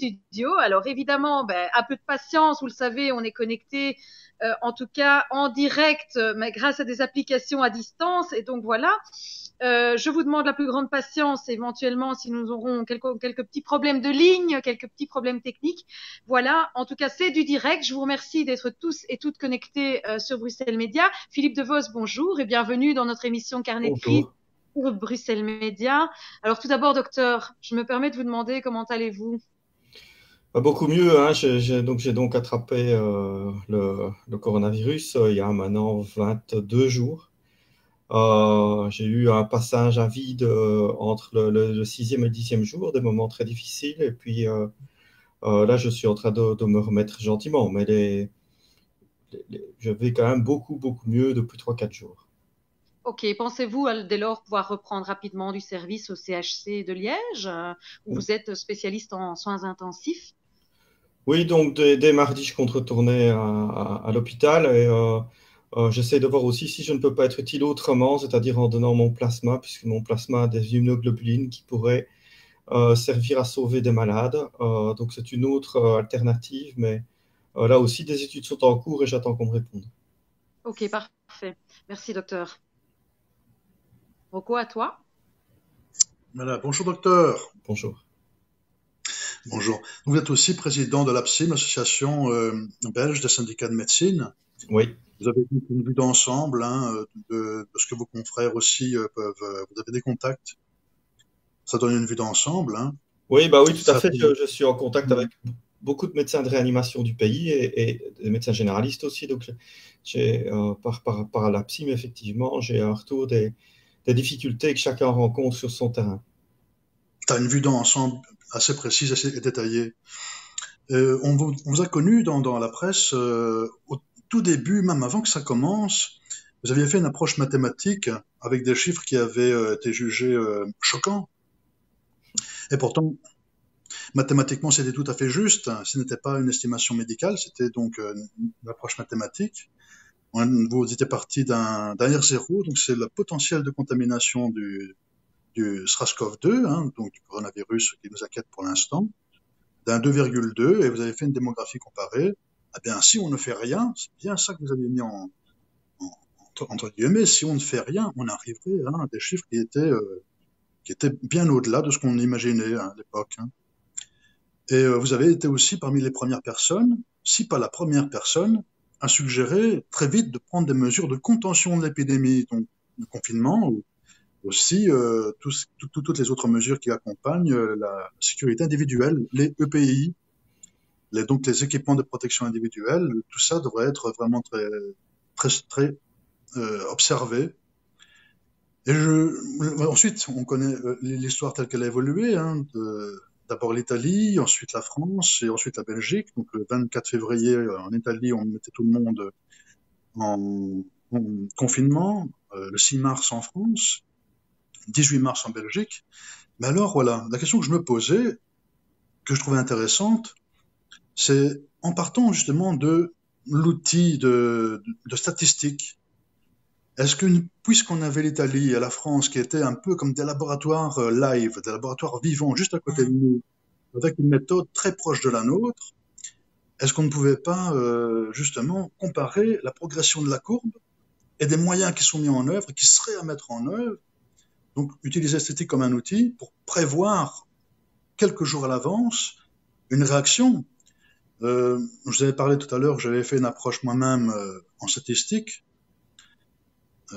studio. Alors évidemment, un peu de patience, vous le savez, on est connecté en tout cas en direct, mais grâce à des applications à distance. Et donc voilà, je vous demande la plus grande patience éventuellement si nous aurons quelques petits problèmes de ligne, quelques petits problèmes techniques. Voilà, en tout cas c'est du direct. Je vous remercie d'être tous et toutes connectés sur Bruxelles Média. Philippe Devos, bonjour et bienvenue dans notre émission Carnet de crise Bonjour. pour Bruxelles Média. Alors tout d'abord, docteur, je me permets de vous demander comment allez-vous? Beaucoup mieux, hein. J'ai donc attrapé le coronavirus il y a maintenant 22 jours. J'ai eu un passage à vide entre le sixième et le 10e jour, des moments très difficiles. Et puis là, je suis en train de me remettre gentiment. Mais je vais quand même beaucoup mieux depuis 3 4 jours. Ok, pensez-vous dès lors pouvoir reprendre rapidement du service au CHC de Liège, où vous êtes spécialiste en soins intensifs? Oui, donc dès mardi, je compte retourner à l'hôpital et j'essaie de voir aussi si je ne peux pas être utile autrement, c'est-à-dire en donnant mon plasma, puisque mon plasma a des immunoglobulines qui pourraient servir à sauver des malades. Donc c'est une autre alternative, mais là aussi, des études sont en cours et j'attends qu'on me réponde. Ok, parfait. Merci, docteur. Rocco, à toi. Voilà, bonjour docteur. Bonjour. Bonjour. Vous êtes aussi président de l'APSIM, l'association belge des syndicats de médecine. Oui. Vous avez une vue d'ensemble de ce que vos confrères aussi peuvent. Vous avez des contacts. Ça donne une vue d'ensemble. Oui, bah oui, tout à Ça fait. fait- Je suis en contact avec beaucoup de médecins de réanimation du pays et des médecins généralistes aussi. Donc, par la psy, mais effectivement, j'ai un retour des difficultés que chacun rencontre sur son terrain. T'as une vue d'ensemble assez précise, assez détaillée. On vous a connu dans la presse au tout début, même avant que ça commence. Vous aviez fait une approche mathématique avec des chiffres qui avaient été jugés choquants. Et pourtant, mathématiquement, c'était tout à fait juste. Ce n'était pas une estimation médicale, c'était donc une approche mathématique. Vous étiez parti d'un R0, donc c'est le potentiel de contamination du SRAS-CoV-2, donc du coronavirus qui nous inquiète pour l'instant, d'un 2,2, et vous avez fait une démographie comparée. Eh bien, si on ne fait rien, c'est bien ça que vous avez mis entre guillemets, si on ne fait rien, on arriverait à des chiffres qui étaient bien au-delà de ce qu'on imaginait à l'époque. Et vous avez été aussi parmi les premières personnes, si pas la première personne, à suggérer très vite de prendre des mesures de contention de l'épidémie, donc le confinement, ou aussi toutes les autres mesures qui accompagnent la sécurité individuelle, les EPI, donc les équipements de protection individuelle, tout ça devrait être vraiment très observé. Et ensuite, on connaît l'histoire telle qu'elle a évolué, d'abord l'Italie, ensuite la France et ensuite la Belgique. Donc le 24 février en Italie, on mettait tout le monde en confinement. Le 6 mars en France, 18 mars en Belgique. Mais alors voilà, la question que je me posais, que je trouvais intéressante, c'est en partant justement de l'outil de statistiques. Est-ce que, puisqu'on avait l'Italie et la France qui étaient un peu comme des laboratoires live, des laboratoires vivants juste à côté de nous, avec une méthode très proche de la nôtre, est-ce qu'on ne pouvait pas justement comparer la progression de la courbe et des moyens qui sont mis en œuvre, qui seraient à mettre en œuvre, donc utiliser l'esthétique comme un outil pour prévoir quelques jours à l'avance une réaction. Je vous avais parlé tout à l'heure, j'avais fait une approche moi-même en statistique.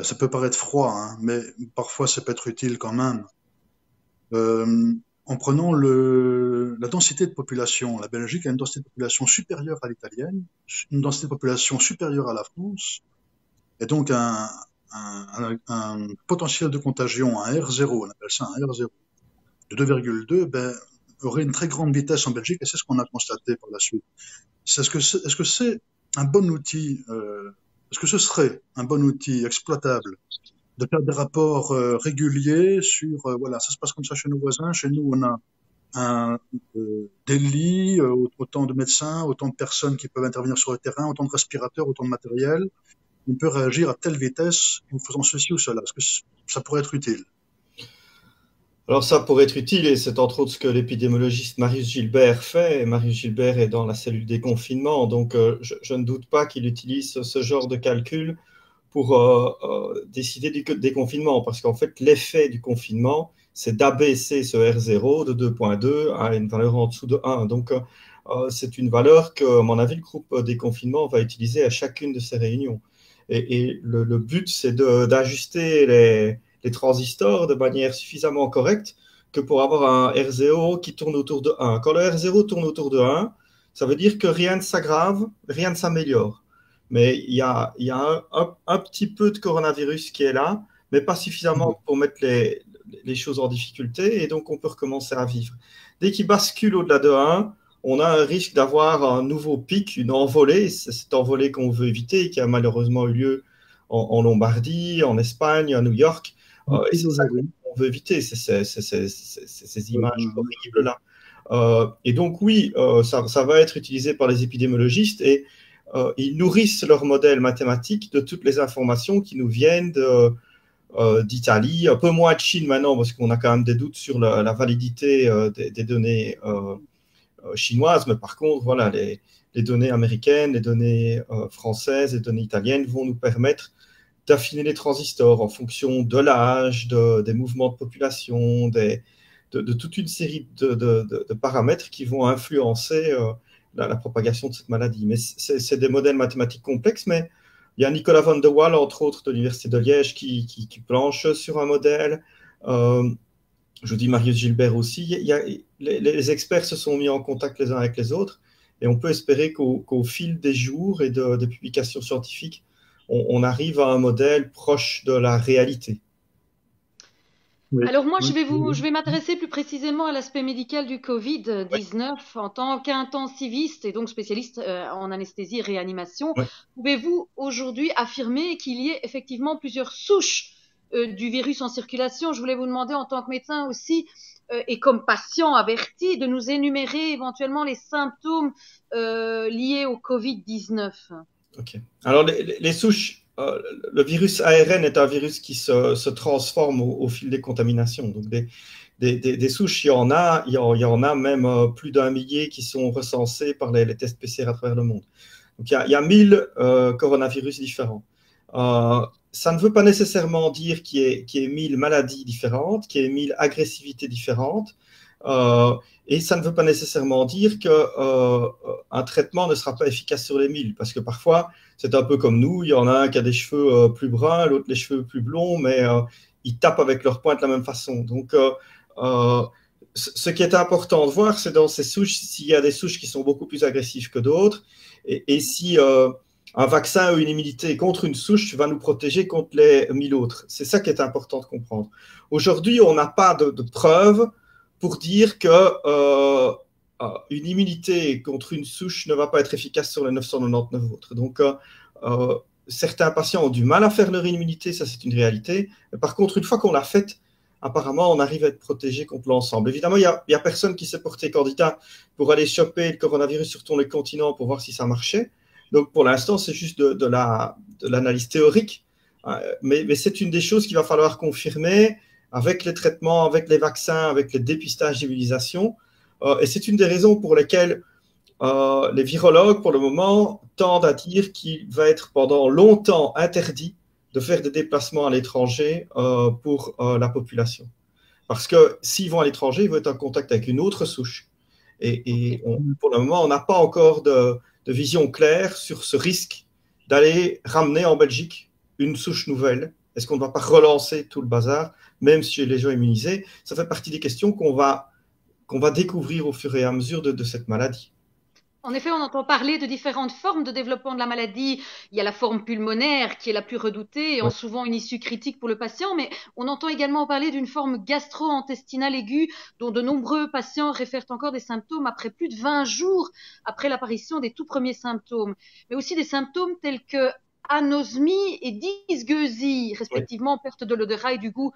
Ça peut paraître froid, mais parfois ça peut être utile quand même. En prenant la densité de population, la Belgique a une densité de population supérieure à l'italienne, une densité de population supérieure à la France, et donc un potentiel de contagion, un R0, on appelle ça un R0, de 2,2, aurait une très grande vitesse en Belgique, et c'est ce qu'on a constaté par la suite. Est-ce que c'est un bon outil, est-ce que ce serait un bon outil exploitable de faire des rapports réguliers sur, voilà, ça se passe comme ça chez nos voisins, chez nous on a des lits, autant de médecins, autant de personnes qui peuvent intervenir sur le terrain, autant de respirateurs, autant de matériel. On peut réagir à telle vitesse en faisant ceci ou cela. Est-ce que ça pourrait être utile? Alors ça pourrait être utile, et c'est entre autres ce que l'épidémiologiste Marius Gilbert fait. Et Marius Gilbert est dans la cellule déconfinement, donc je ne doute pas qu'il utilise ce genre de calcul pour décider du déconfinement, parce qu'en fait, l'effet du confinement, c'est d'abaisser ce R0 de 2,2 à une valeur en dessous de 1. Donc, c'est une valeur que, à mon avis, le groupe déconfinement va utiliser à chacune de ces réunions. Et le but, c'est d'ajuster les transistors de manière suffisamment correcte que pour avoir un R0 qui tourne autour de 1. Quand le R0 tourne autour de 1, ça veut dire que rien ne s'aggrave, rien ne s'améliore. Mais il y a un petit peu de coronavirus qui est là, mais pas suffisamment pour mettre les choses en difficulté, et donc on peut recommencer à vivre. Dès qu'il bascule au-delà de 1, on a un risque d'avoir un nouveau pic, une envolée. C'est cette envolée qu'on veut éviter, qui a malheureusement eu lieu en Lombardie, en Espagne, à New York. Et c'est ça qu'on veut éviter, ces images horribles-là. Et donc oui, ça va être utilisé par les épidémiologistes, et ils nourrissent leur modèle mathématique de toutes les informations qui nous viennent d'Italie, un peu moins de Chine maintenant, parce qu'on a quand même des doutes sur la validité des données chinoises, mais par contre, voilà, les données américaines, les données françaises, les données italiennes vont nous permettre d'affiner les transistors en fonction de l'âge, des mouvements de population, de toute une série de paramètres qui vont influencer la propagation de cette maladie. Mais c'est des modèles mathématiques complexes, mais il y a Nicolas van der Waal, entre autres, de l'Université de Liège, qui planche sur un modèle. Je vous dis Marius Gilbert aussi. Les experts se sont mis en contact les uns avec les autres, et on peut espérer qu'au fil des jours et des publications scientifiques, on arrive à un modèle proche de la réalité. Oui. Alors moi, je vais m'intéresser plus précisément à l'aspect médical du Covid-19 en tant qu'intensiviste et donc spécialiste en anesthésie et réanimation. Pouvez-vous aujourd'hui affirmer qu'il y ait effectivement plusieurs souches du virus en circulation? Je voulais vous demander en tant que médecin aussi et comme patient averti de nous énumérer éventuellement les symptômes liés au Covid-19. Ok. Alors les souches, le virus ARN est un virus qui se transforme au fil des contaminations. Donc des souches, il y en a même plus d'1 millier qui sont recensées par les tests PCR à travers le monde. Donc il y a 1000 coronavirus différents. Ça ne veut pas nécessairement dire qu'il y ait 1000 maladies différentes, qu'il y ait 1000 agressivités différentes. Et ça ne veut pas nécessairement dire qu'un traitement ne sera pas efficace sur les 1000, parce que parfois, c'est un peu comme nous, il y en a un qui a des cheveux plus bruns, l'autre les cheveux plus blonds, mais ils tapent avec leur pointe de la même façon. Donc, ce qui est important de voir, c'est dans ces souches, s'il y a des souches qui sont beaucoup plus agressives que d'autres, et si un vaccin ou une immunité contre une souche va nous protéger contre les 1000 autres. C'est ça qui est important de comprendre. Aujourd'hui, on n'a pas de preuves pour dire que une immunité contre une souche ne va pas être efficace sur les 999 autres. Donc, certains patients ont du mal à faire leur immunité, ça c'est une réalité. Mais par contre, une fois qu'on l'a faite, apparemment, on arrive à être protégé contre l'ensemble. Évidemment, il y a personne qui s'est porté candidat pour aller choper le coronavirus sur tous les continents pour voir si ça marchait. Donc, pour l'instant, c'est juste de l'analyse théorique. Mais c'est une des choses qu'il va falloir confirmer avec les traitements, avec les vaccins, avec les dépistages d'immunisation. Et c'est une des raisons pour lesquelles les virologues, pour le moment, tendent à dire qu'il va être pendant longtemps interdit de faire des déplacements à l'étranger pour la population. Parce que s'ils vont à l'étranger, ils vont être en contact avec une autre souche. Et pour le moment, on n'a pas encore de vision claire sur ce risque d'aller ramener en Belgique une souche nouvelle. Est-ce qu'on ne va pas relancer tout le bazar, même si les gens immunisés? Ça fait partie des questions qu'on va découvrir au fur et à mesure de cette maladie. En effet, on entend parler de différentes formes de développement de la maladie. Il y a la forme pulmonaire qui est la plus redoutée et en souvent une issue critique pour le patient, mais on entend également parler d'une forme gastro-intestinale aiguë dont de nombreux patients réfèrent encore des symptômes après plus de 20 jours après l'apparition des tout premiers symptômes, mais aussi des symptômes tels que anosmie et dysgeusie, respectivement perte de l'odorat et du goût.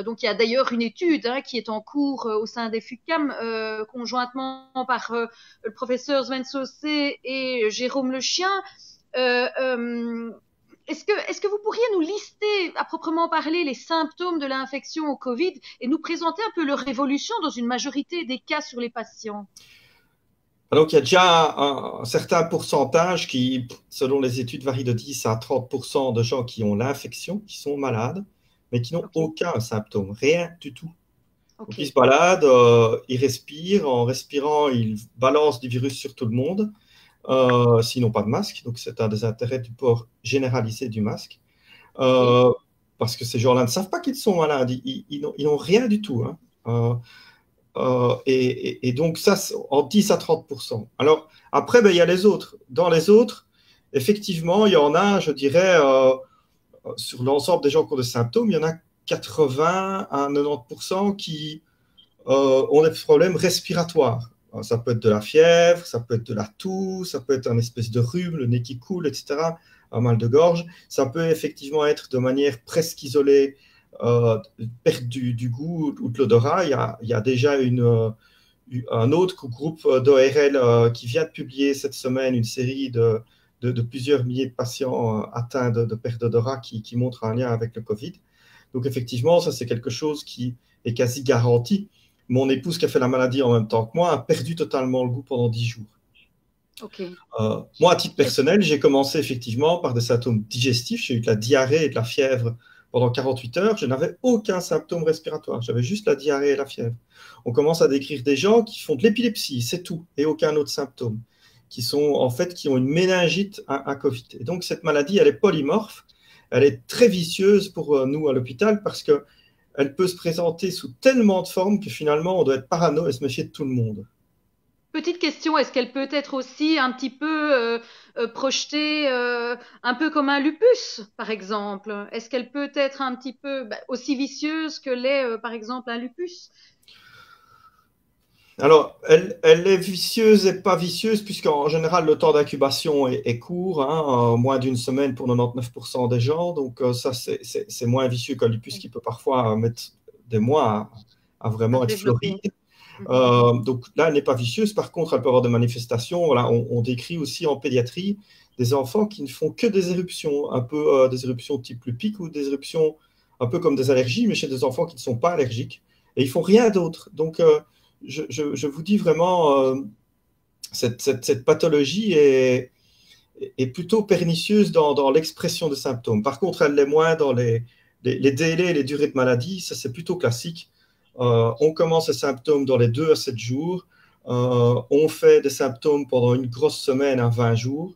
Donc il y a d'ailleurs une étude qui est en cours au sein des FUCAM, conjointement par le professeur Sven Saucé et Jérôme Le Chien, est-ce que vous pourriez nous lister, à proprement parler, les symptômes de l'infection au Covid et nous présenter un peu leur évolution dans une majorité des cas sur les patients? Donc, il y a déjà un certain pourcentage qui, selon les études, varie de 10 à 30% de gens qui ont l'infection, qui sont malades, mais qui n'ont Ok. aucun symptôme, rien du tout. Ok. Donc, ils se baladent, ils respirent, en respirant, ils balancent du virus sur tout le monde, s'ils n'ont pas de masque. Donc, c'est un des intérêts du port généralisé du masque. Parce que ces gens-là ne savent pas qu'ils sont malades, ils n'ont rien du tout, hein. Et donc, ça, en 10 à 30%. Alors, après, ben, il y a les autres. Dans les autres, effectivement, il y en a, je dirais, sur l'ensemble des gens qui ont des symptômes, il y en a 80 à 90% qui ont des problèmes respiratoires. Alors, ça peut être de la fièvre, ça peut être de la toux, ça peut être un espèce de rhume, le nez qui coule, etc., un mal de gorge. Ça peut effectivement être de manière presque isolée, perte du goût ou de l'odorat. Il y a déjà un autre groupe d'ORL qui vient de publier cette semaine une série de plusieurs milliers de patients atteints de perte d'odorat qui montrent un lien avec le Covid. Donc effectivement, ça c'est quelque chose qui est quasi garanti. Mon épouse qui a fait la maladie en même temps que moi a perdu totalement le goût pendant 10 jours. Ok. Moi, à titre personnel, j'ai commencé effectivement par des symptômes digestifs. J'ai eu de la diarrhée et de la fièvre pendant 48 heures. Je n'avais aucun symptôme respiratoire. J'avais juste la diarrhée et la fièvre. On commence à décrire des gens qui font de l'épilepsie, c'est tout, et aucun autre symptôme, qui ont une méningite à Covid. Et donc, cette maladie, elle est polymorphe. Elle est très vicieuse pour nous à l'hôpital parce qu'elle peut se présenter sous tellement de formes que finalement, on doit être parano et se méfier de tout le monde. Petite question, est-ce qu'elle peut être aussi un petit peu projetée, un peu comme un lupus, par exemple? Est-ce qu'elle peut être un petit peu aussi vicieuse que l'est, par exemple, un lupus? Alors, elle est vicieuse et pas vicieuse, puisqu'en général, le temps d'incubation est court, hein, moins d'une semaine pour 99% des gens. Donc, ça, c'est moins vicieux qu'un lupus qui peut parfois mettre des mois à À vraiment se être développer. floride. Mhm. Donc là, elle n'est pas vicieuse. Par contre, elle peut avoir des manifestations. Voilà, on décrit aussi en pédiatrie des enfants qui ne font que des éruptions, un peu des éruptions type lupique ou des éruptions un peu comme des allergies, mais chez des enfants qui ne sont pas allergiques. Et ils font rien d'autre. Donc, je vous dis vraiment, cette pathologie est plutôt pernicieuse dans l'expression des symptômes. Par contre, elle l'est moins dans les délais, les durées de maladie. Ça, c'est plutôt classique. On commence les symptômes dans les 2 à 7 jours. On fait des symptômes pendant une grosse semaine à 20 jours.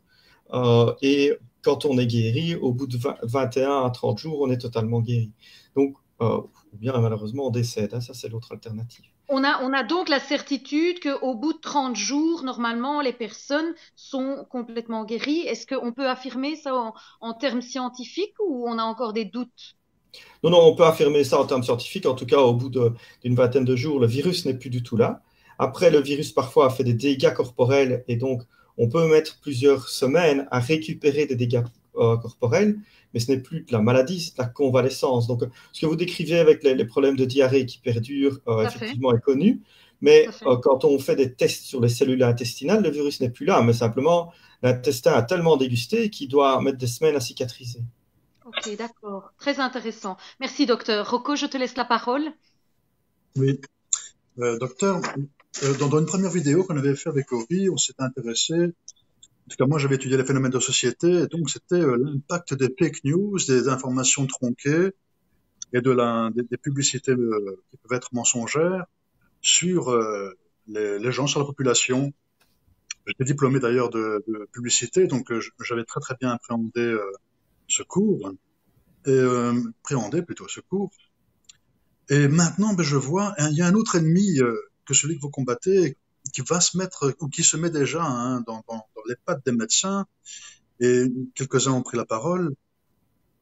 Et quand on est guéri, au bout de 21 à 30 jours, on est totalement guéri. Donc, ou bien malheureusement, on décède. Hein, ça, c'est l'autre alternative. On a donc la certitude qu'au bout de 30 jours, normalement, les personnes sont complètement guéries. Est-ce qu'on peut affirmer ça en termes scientifiques ou on a encore des doutes? Non, non, on peut affirmer ça en termes scientifiques. En tout cas, au bout d'une vingtaine de jours, le virus n'est plus du tout là. Après, le virus parfois a fait des dégâts corporels et donc on peut mettre plusieurs semaines à récupérer des dégâts corporels, mais ce n'est plus de la maladie, c'est de la convalescence. Donc, ce que vous décrivez avec les problèmes de diarrhée qui perdurent, Tout à fait, effectivement, est connu. tout à Mais fait. quand on fait des tests sur les cellules intestinales, le virus n'est plus là, mais simplement l'intestin a tellement dégusté qu'il doit mettre des semaines à cicatriser. Ok, d'accord. Très intéressant. Merci, docteur. Rocco, je te laisse la parole. Oui, docteur, dans une première vidéo qu'on avait fait avec Ori, on s'était intéressé, en tout cas moi j'avais étudié les phénomènes de société, et donc c'était l'impact des fake news, des informations tronquées et des publicités qui peuvent être mensongères sur les gens, sur la population. J'étais diplômé d'ailleurs de publicité, donc j'avais très très bien appréhendé ce cours, et préhendé plutôt ce cours. Et maintenant, ben, je vois, il y a un autre ennemi que celui que vous combattez, qui va se mettre, ou qui se met déjà hein, dans les pattes des médecins, et quelques-uns ont pris la parole,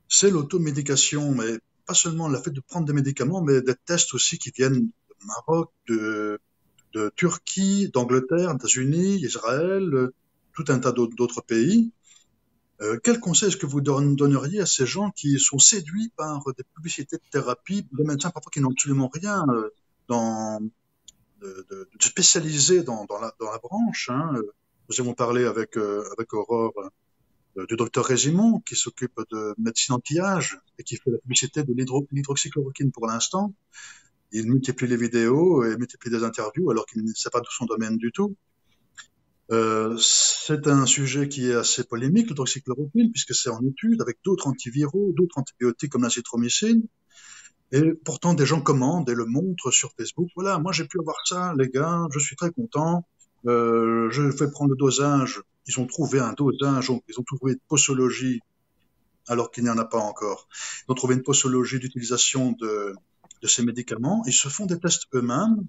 c'est l'automédication, mais pas seulement le fait de prendre des médicaments, mais des tests aussi qui viennent de Maroc, de Turquie, d'Angleterre, des États-Unis, Israël, tout un tas d'autres pays. Quel conseil est-ce que vous donneriez à ces gens qui sont séduits par des publicités de thérapie, des médecins parfois qui n'ont absolument rien dans, de spécialisé dans la branche hein. Nous avons parlé avec Aurore du docteur Résimond, qui s'occupe de médecine anti-âge et qui fait la publicité de l'hydroxychloroquine pour l'instant. Il multiplie les vidéos et multiplie des interviews alors qu'il ne sait pas de son domaine du tout. C'est un sujet qui est assez polémique, l'hydroxychloroquine, puisque c'est en étude avec d'autres antiviraux, d'autres antibiotiques comme l'azithromycine. Et pourtant, des gens commandent et le montrent sur Facebook. Voilà, moi j'ai pu avoir ça, les gars, je suis très content. Je vais prendre le dosage. Ils ont trouvé un dosage, ils ont trouvé une posologie, alors qu'il n'y en a pas encore. Ils ont trouvé une posologie d'utilisation de ces médicaments. Ils se font des tests eux-mêmes.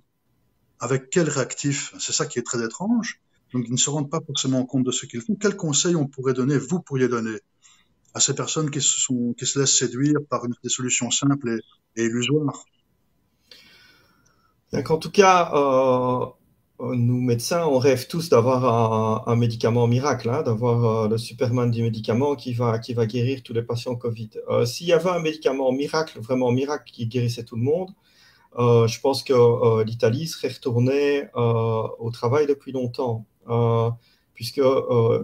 Avec quel réactif? C'est ça qui est très étrange. Donc, ils ne se rendent pas forcément compte de ce qu'ils font. Quels conseils on pourrait donner, vous pourriez donner à ces personnes qui se laissent séduire par des solutions simples et illusoires? Donc, en tout cas, nous médecins, on rêve tous d'avoir un médicament miracle, hein, d'avoir le Superman du médicament qui va guérir tous les patients Covid. S'il y avait un médicament miracle, vraiment miracle, qui guérissait tout le monde, je pense que l'Italie serait retournée au travail depuis longtemps, puisque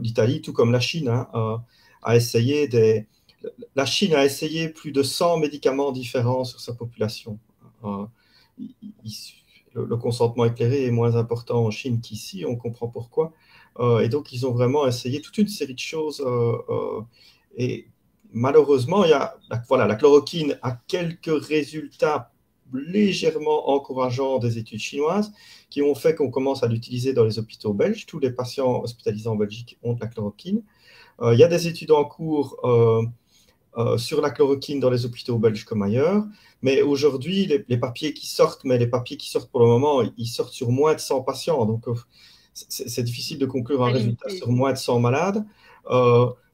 l'Italie, tout comme la Chine, hein, a essayé la Chine a essayé plus de 100 médicaments différents sur sa population. Le consentement éclairé est moins important en Chine qu'ici, on comprend pourquoi. Et donc, ils ont vraiment essayé toute une série de choses. Et malheureusement, la chloroquine a quelques résultats légèrement encourageants des études chinoises qui ont fait qu'on commence à l'utiliser dans les hôpitaux belges. Tous les patients hospitalisés en Belgique ont de la chloroquine. Il y a des études en cours sur la chloroquine dans les hôpitaux belges comme ailleurs. Mais aujourd'hui, les papiers qui sortent, pour le moment, ils sortent sur moins de 100 patients. Donc, c'est difficile de conclure un résultat sur moins de 100 malades.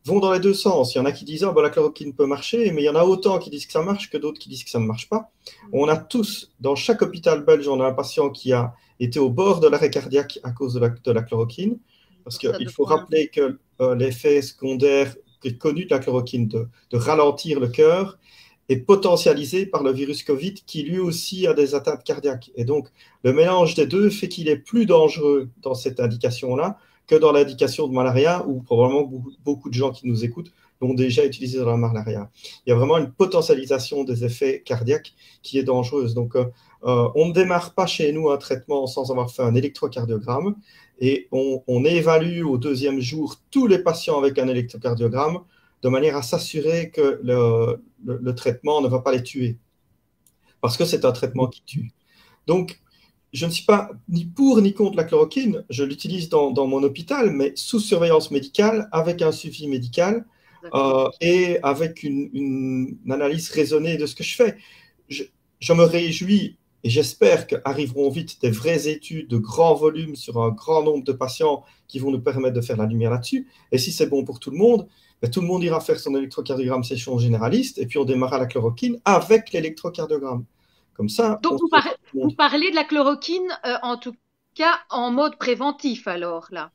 Vont dans les deux sens. Il y en a qui disent la chloroquine peut marcher, mais il y en a autant qui disent que ça marche que d'autres qui disent que ça ne marche pas. On a tous, dans chaque hôpital belge, on a un patient qui a été au bord de l'arrêt cardiaque à cause de la chloroquine. Parce qu'il faut rappeler que l'effet secondaire connu de la chloroquine, de ralentir le cœur, est potentialisé par le virus Covid qui lui aussi a des atteintes cardiaques. Et donc, le mélange des deux fait qu'il est plus dangereux dans cette indication-là que dans l'indication de malaria, où probablement beaucoup de gens qui nous écoutent l'ont déjà utilisé dans la malaria. Il y a vraiment une potentialisation des effets cardiaques qui est dangereuse. Donc, on ne démarre pas chez nous un traitement sans avoir fait un électrocardiogramme et on évalue au deuxième jour tous les patients avec un électrocardiogramme de manière à s'assurer que le traitement ne va pas les tuer, parce que c'est un traitement qui tue. Donc, je ne suis pas ni pour ni contre la chloroquine, je l'utilise dans mon hôpital, mais sous surveillance médicale, avec un suivi médical et avec une analyse raisonnée de ce que je fais. Je me réjouis et j'espère qu'arriveront vite des vraies études de grand volume sur un grand nombre de patients qui vont nous permettre de faire la lumière là-dessus. Et si c'est bon pour tout le monde ira faire son électrocardiogramme session généraliste et puis on démarrera la chloroquine avec l'électrocardiogramme. Comme ça. Donc, vous parlez de la chloroquine, en tout cas, en mode préventif, alors, là?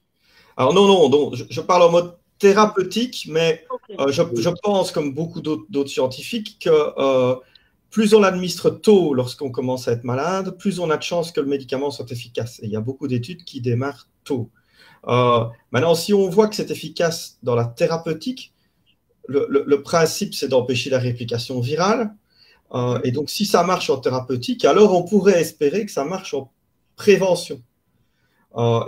Alors, non, je parle en mode thérapeutique, mais je pense, comme beaucoup d'autres scientifiques, que plus on l'administre tôt lorsqu'on commence à être malade, plus on a de chances que le médicament soit efficace. Et il y a beaucoup d'études qui démarrent tôt. Maintenant, si on voit que c'est efficace dans la thérapeutique, le principe, c'est d'empêcher la réplication virale. Et donc, si ça marche en thérapeutique, alors on pourrait espérer que ça marche en prévention.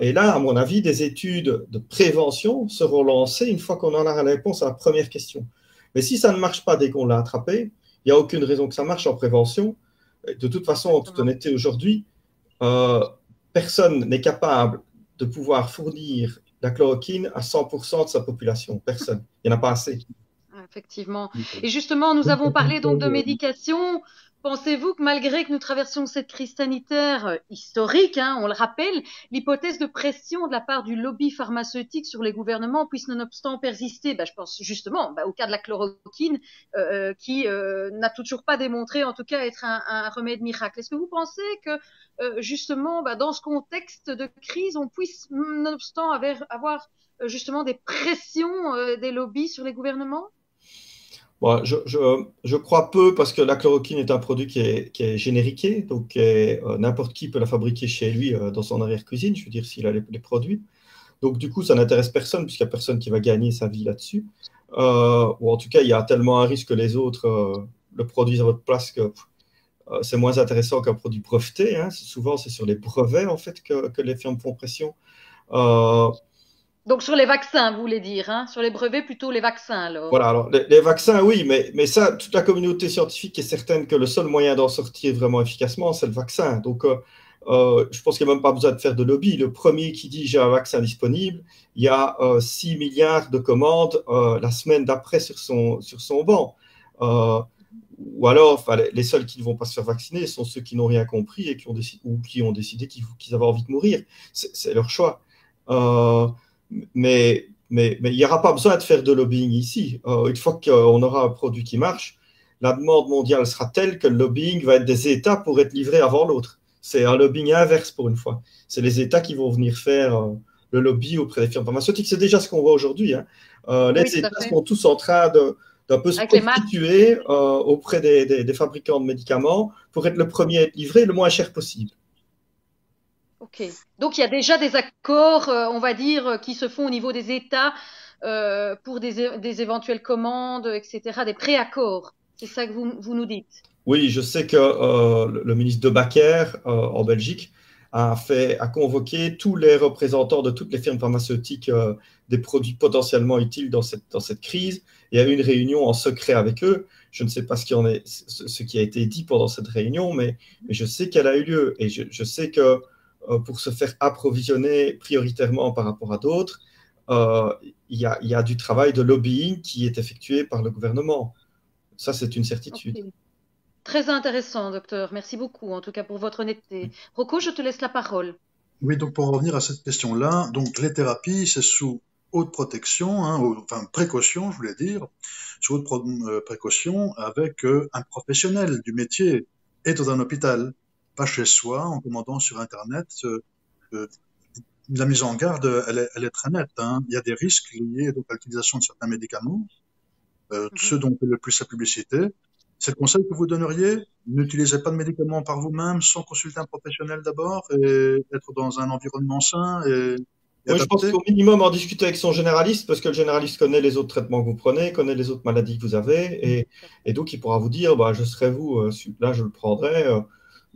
Et là, à mon avis, des études de prévention seront lancées une fois qu'on aura la réponse à la première question. Mais si ça ne marche pas dès qu'on l'a attrapé, il n'y a aucune raison que ça marche en prévention. De toute façon, en toute honnêteté, aujourd'hui, personne n'est capable de pouvoir fournir la chloroquine à 100% de sa population. Personne. Il n'y en a pas assez. Effectivement. Et justement, nous avons parlé donc de médication. Pensez-vous que malgré que nous traversions cette crise sanitaire historique, on le rappelle, l'hypothèse de pression de la part du lobby pharmaceutique sur les gouvernements puisse nonobstant persister? Je pense justement au cas de la chloroquine qui n'a toujours pas démontré en tout cas être un remède miracle. Est-ce que vous pensez que justement dans ce contexte de crise, on puisse nonobstant avoir justement des pressions des lobbies sur les gouvernements? Bon, je crois peu parce que la chloroquine est un produit qui est génériqué, donc n'importe qui peut la fabriquer chez lui dans son arrière-cuisine, je veux dire, s'il a les produits. Donc, du coup, ça n'intéresse personne, puisqu'il n'y a personne qui va gagner sa vie là-dessus. Ou en tout cas, il y a tellement un risque que les autres le produisent à votre place que c'est moins intéressant qu'un produit breveté. Hein. Souvent, c'est sur les brevets, en fait, que les firmes font pression. Donc sur les vaccins, vous voulez dire, hein? Sur les brevets, plutôt les vaccins, alors. Voilà, alors les vaccins, oui, mais ça, toute la communauté scientifique est certaine que le seul moyen d'en sortir vraiment efficacement, c'est le vaccin. Donc, je pense qu'il n'y a même pas besoin de faire de lobby. Le premier qui dit j'ai un vaccin disponible, il y a 6 milliards de commandes la semaine d'après sur son banc. Ou alors, enfin, les seuls qui ne vont pas se faire vacciner sont ceux qui n'ont rien compris et qui ont décidé qu'ils avaient envie de mourir. C'est leur choix. Mais il n'y aura pas besoin de faire de lobbying ici. Une fois qu'on aura un produit qui marche, la demande mondiale sera telle que le lobbying va être des États pour être livré avant l'autre. C'est un lobbying inverse pour une fois. C'est les États qui vont venir faire le lobby auprès des firmes pharmaceutiques. C'est déjà ce qu'on voit aujourd'hui. Hein. Les Oui, États sont tous en train d'un peu se prostituer auprès des fabricants de médicaments pour être le premier à être livré le moins cher possible. Ok. Donc il y a déjà des accords, on va dire, qui se font au niveau des États pour des éventuelles commandes, etc., des préaccords. C'est ça que vous nous dites. Oui, je sais que le ministre De Backer en Belgique a convoqué tous les représentants de toutes les firmes pharmaceutiques des produits potentiellement utiles dans cette crise et a eu une réunion en secret avec eux. Je ne sais pas ce qui a été dit pendant cette réunion, mais je sais qu'elle a eu lieu et je sais que pour se faire approvisionner prioritairement par rapport à d'autres, il y a du travail de lobbying qui est effectué par le gouvernement. Ça, c'est une certitude. Okay. Très intéressant, docteur. Merci beaucoup, en tout cas, pour votre honnêteté. Rocco, je te laisse la parole. Oui, donc pour revenir à cette question-là, donc les thérapies, c'est sous haute protection, hein, enfin précaution, je voulais dire, sous haute précaution avec un professionnel du métier et dans un hôpital, pas chez soi, en commandant sur Internet. La mise en garde, elle est très nette. Hein. Il y a des risques liés donc, à l'utilisation de certains médicaments, ceux dont fait le plus la publicité. C'est le conseil que vous donneriez? N'utilisez pas de médicaments par vous-même sans consulter un professionnel d'abord et être dans un environnement sain et Oui, je pense adapté? qu'au minimum en discuter avec son généraliste, parce que le généraliste connaît les autres traitements que vous prenez, connaît les autres maladies que vous avez, et donc il pourra vous dire, bah, je serai vous, celui-là je le prendrai,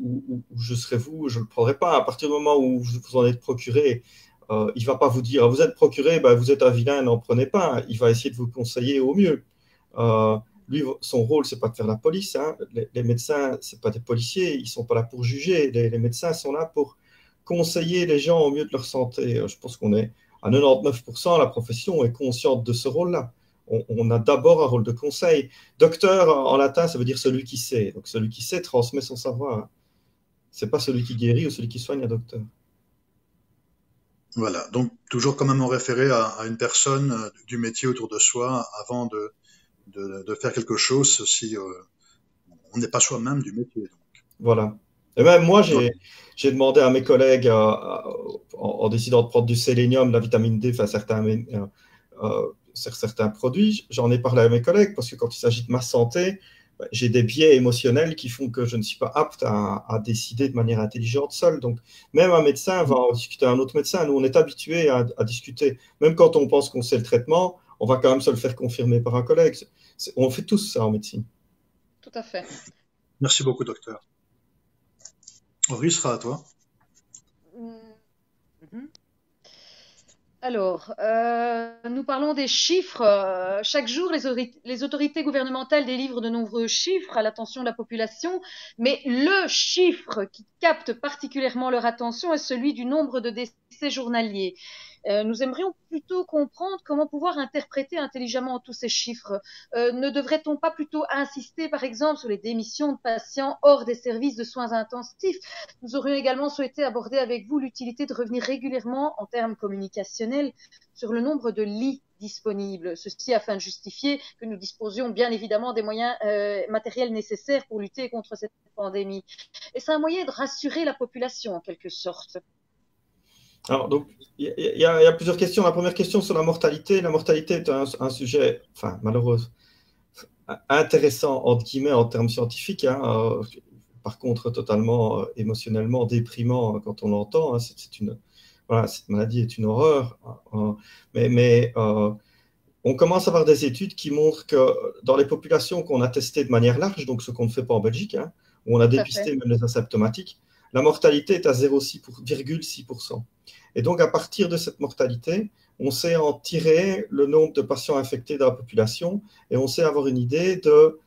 ou je serai vous, je ne le prendrai pas. À partir du moment où vous en êtes procuré, il ne va pas vous dire, vous êtes procuré, bah, vous êtes un vilain, n'en prenez pas. Il va essayer de vous conseiller au mieux. Lui, son rôle, c'est pas de faire la police. Hein. Les médecins, c'est pas des policiers, ils sont pas là pour juger. Les médecins sont là pour conseiller les gens au mieux de leur santé. Je pense qu'on est à 99%, la profession est consciente de ce rôle-là. On a d'abord un rôle de conseil. Docteur, en latin, ça veut dire celui qui sait. Donc celui qui sait transmet son savoir. C'est pas celui qui guérit ou celui qui soigne un docteur. Voilà, donc toujours quand même en référer à une personne du métier autour de soi avant de faire quelque chose si on n'est pas soi-même du métier. Donc. Voilà. Et même moi, j'ai demandé à mes collègues, en décidant de prendre du sélénium, de la vitamine D, enfin certains produits, j'en ai parlé à mes collègues parce que quand il s'agit de ma santé, j'ai des biais émotionnels qui font que je ne suis pas apte à décider de manière intelligente seul. Donc, même un médecin va en discuter à un autre médecin. Nous, on est habitués à discuter. Même quand on pense qu'on sait le traitement, on va quand même se le faire confirmer par un collègue. On fait tous ça en médecine. Tout à fait. Merci beaucoup, docteur. Henri, sera à toi. Alors, nous parlons des chiffres. Chaque jour, les autorités gouvernementales délivrent de nombreux chiffres à l'attention de la population, mais le chiffre qui capte particulièrement leur attention est celui du nombre de décès journaliers. Nous aimerions plutôt comprendre comment pouvoir interpréter intelligemment tous ces chiffres. Ne devrait-on pas plutôt insister, par exemple, sur les démissions de patients hors des services de soins intensifs? Nous aurions également souhaité aborder avec vous l'utilité de revenir régulièrement, en termes communicationnels, sur le nombre de lits disponibles. Ceci afin de justifier que nous disposions bien évidemment des moyens matériels nécessaires pour lutter contre cette pandémie. Et c'est un moyen de rassurer la population, en quelque sorte. Alors, donc, il y a plusieurs questions. La première question sur la mortalité. La mortalité est un sujet, enfin, malheureux, intéressant, entre guillemets, en termes scientifiques. Hein, par contre, totalement émotionnellement déprimant quand on l'entend. Hein, c'est voilà, cette maladie est une horreur. Mais on commence à avoir des études qui montrent que dans les populations qu'on a testées de manière large, donc ce qu'on ne fait pas en Belgique, hein, où on a dépisté même les asymptomatiques, la mortalité est à 0,6%. Et donc, à partir de cette mortalité, on sait en tirer le nombre de patients infectés dans la population et on sait avoir une idée de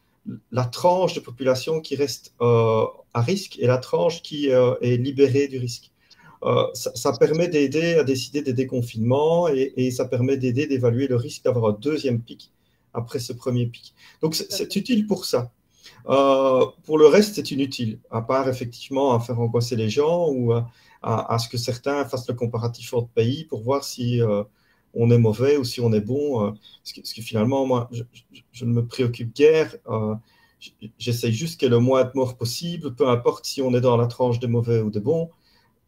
la tranche de population qui reste à risque et la tranche qui est libérée du risque. Ça permet d'aider à décider des déconfinements et ça permet d'aider d'évaluer le risque d'avoir un deuxième pic après ce premier pic. Donc, c'est utile pour ça. Pour le reste, c'est inutile, à part effectivement à faire angoisser les gens ou à ce que certains fassent le comparatif entre pays pour voir si on est mauvais ou si on est bon. Parce que finalement, moi, je ne me préoccupe guère. J'essaye juste qu'il y ait le moins de morts possible, peu importe si on est dans la tranche des mauvais ou des bons.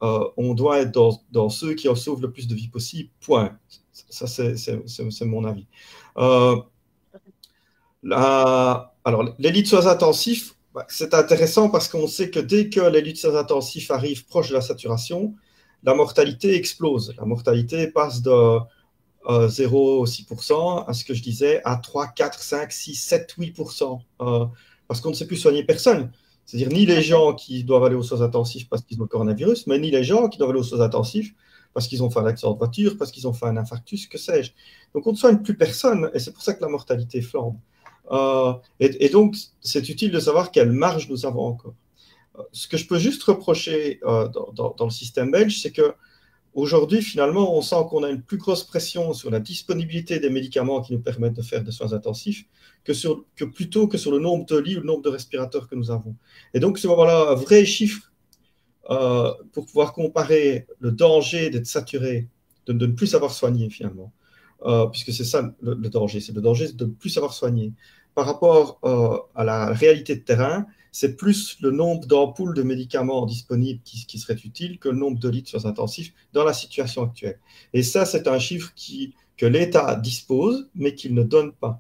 On doit être dans ceux qui en sauvent le plus de vies possible, point. Ça, c'est mon avis. Alors, les lits de soins intensifs, c'est intéressant parce qu'on sait que dès que les lits de soins intensifs arrivent proche de la saturation, la mortalité explose. La mortalité passe de 0,6% à ce que je disais, à 3, 4, 5, 6, 7, 8%. Parce qu'on ne sait plus soigner personne. C'est-à-dire ni les gens qui doivent aller aux soins intensifs parce qu'ils ont le coronavirus, mais ni les gens qui doivent aller aux soins intensifs parce qu'ils ont fait un accident de voiture, parce qu'ils ont fait un infarctus, que sais-je. Donc on ne soigne plus personne et c'est pour ça que la mortalité flambe. Et donc, c'est utile de savoir quelle marge nous avons encore. Ce que je peux juste reprocher dans le système belge, c'est que aujourd'hui, finalement, on sent qu'on a une plus grosse pression sur la disponibilité des médicaments qui nous permettent de faire des soins intensifs que plutôt que sur le nombre de lits ou le nombre de respirateurs que nous avons. Et donc, voilà un vrai chiffre pour pouvoir comparer le danger d'être saturé, de ne plus savoir soigner finalement. Puisque c'est ça le danger, c'est de ne plus savoir soigner. Par rapport à la réalité de terrain, c'est plus le nombre d'ampoules de médicaments disponibles qui serait utile que le nombre de lits de soins intensifs dans la situation actuelle. Et ça, c'est un chiffre que l'État dispose, mais qu'il ne donne pas.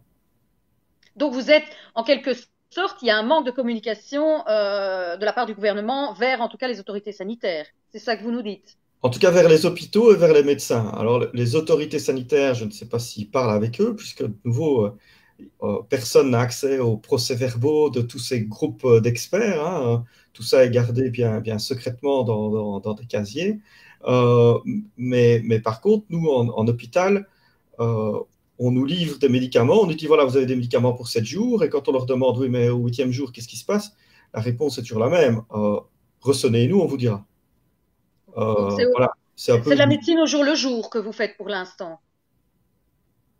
Donc vous êtes, en quelque sorte, il y a un manque de communication de la part du gouvernement vers, en tout cas, les autorités sanitaires. C'est ça que vous nous dites? En tout cas, vers les hôpitaux et vers les médecins. Alors, les autorités sanitaires, je ne sais pas s'ils parlent avec eux, puisque, de nouveau, personne n'a accès aux procès-verbaux de tous ces groupes d'experts. Hein. Tout ça est gardé bien secrètement dans des casiers. Mais par contre, nous, en hôpital, on nous livre des médicaments. On nous dit, voilà, vous avez des médicaments pour 7 jours. Et quand on leur demande, oui, mais au 8e jour, qu'est-ce qui se passe? La réponse est toujours la même. Ressonnez-nous, on vous dira. Voilà, c'est de la médecine au jour le jour que vous faites pour l'instant.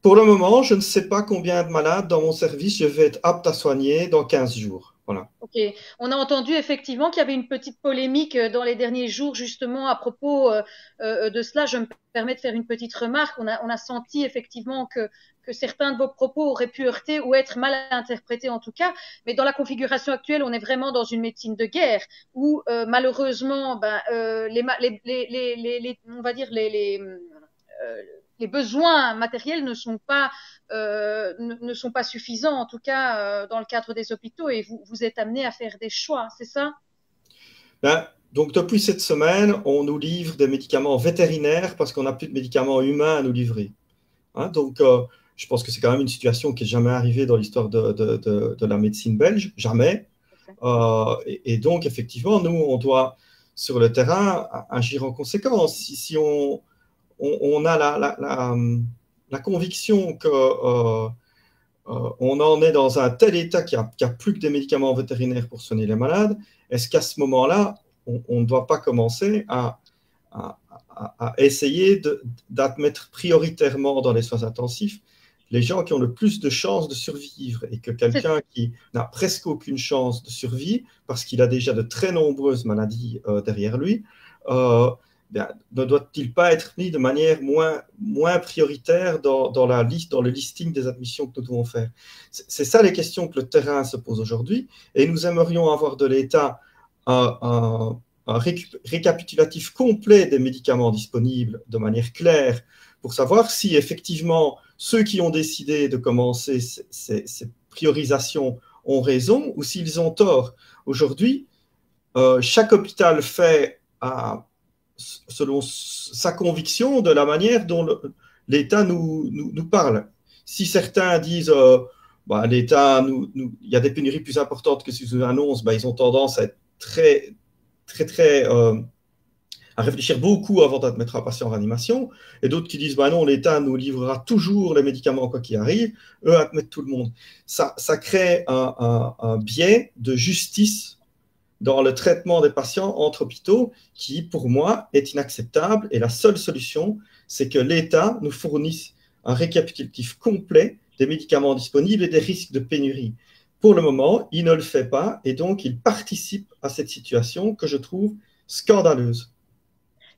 Pour le moment, je ne sais pas combien de malades dans mon service je vais être apte à soigner dans 15 jours. Voilà. Ok. On a entendu effectivement qu'il y avait une petite polémique dans les derniers jours justement à propos de cela. Je me permets de faire une petite remarque. On a senti effectivement que certains de vos propos auraient pu heurter ou être mal interprétés en tout cas. Mais dans la configuration actuelle, on est vraiment dans une médecine de guerre où malheureusement, on va dire les besoins matériels ne sont pas suffisants, en tout cas dans le cadre des hôpitaux, et vous êtes amené à faire des choix, c'est ça? Donc depuis cette semaine, on nous livre des médicaments vétérinaires parce qu'on n'a plus de médicaments humains à nous livrer. Hein, donc je pense que c'est quand même une situation qui n'est jamais arrivée dans l'histoire de la médecine belge, jamais. Et donc effectivement, nous, on doit sur le terrain agir en conséquence. Si on a la conviction qu'on en est dans un tel état qu'il n'y a plus que des médicaments vétérinaires pour soigner les malades, est-ce qu'à ce moment-là, on ne doit pas commencer à essayer d'admettre prioritairement dans les soins intensifs les gens qui ont le plus de chances de survivre et que quelqu'un qui n'a presque aucune chance de survie parce qu'il a déjà de très nombreuses maladies derrière lui, ne doit-il pas être mis de manière moins prioritaire dans la liste, dans le listing des admissions que nous devons faire? C'est ça les questions que le terrain se pose aujourd'hui et nous aimerions avoir de l'État un récapitulatif complet des médicaments disponibles de manière claire pour savoir si effectivement ceux qui ont décidé de commencer ces priorisations ont raison ou s'ils ont tort. Aujourd'hui, chaque hôpital fait à selon sa conviction de la manière dont l'État nous parle. Si certains disent l'État, il y a des pénuries plus importantes que ce qu'ils nous annoncent, ils ont tendance à être très à réfléchir beaucoup avant d'admettre un patient en réanimation, et d'autres qui disent non, l'État nous livrera toujours les médicaments quoi qu'il arrive, eux admettent tout le monde. Ça crée un biais de justice dans le traitement des patients entre hôpitaux qui, pour moi, est inacceptable, et la seule solution, c'est que l'État nous fournisse un récapitulatif complet des médicaments disponibles et des risques de pénurie. Pour le moment, il ne le fait pas, et donc il participe à cette situation que je trouve scandaleuse.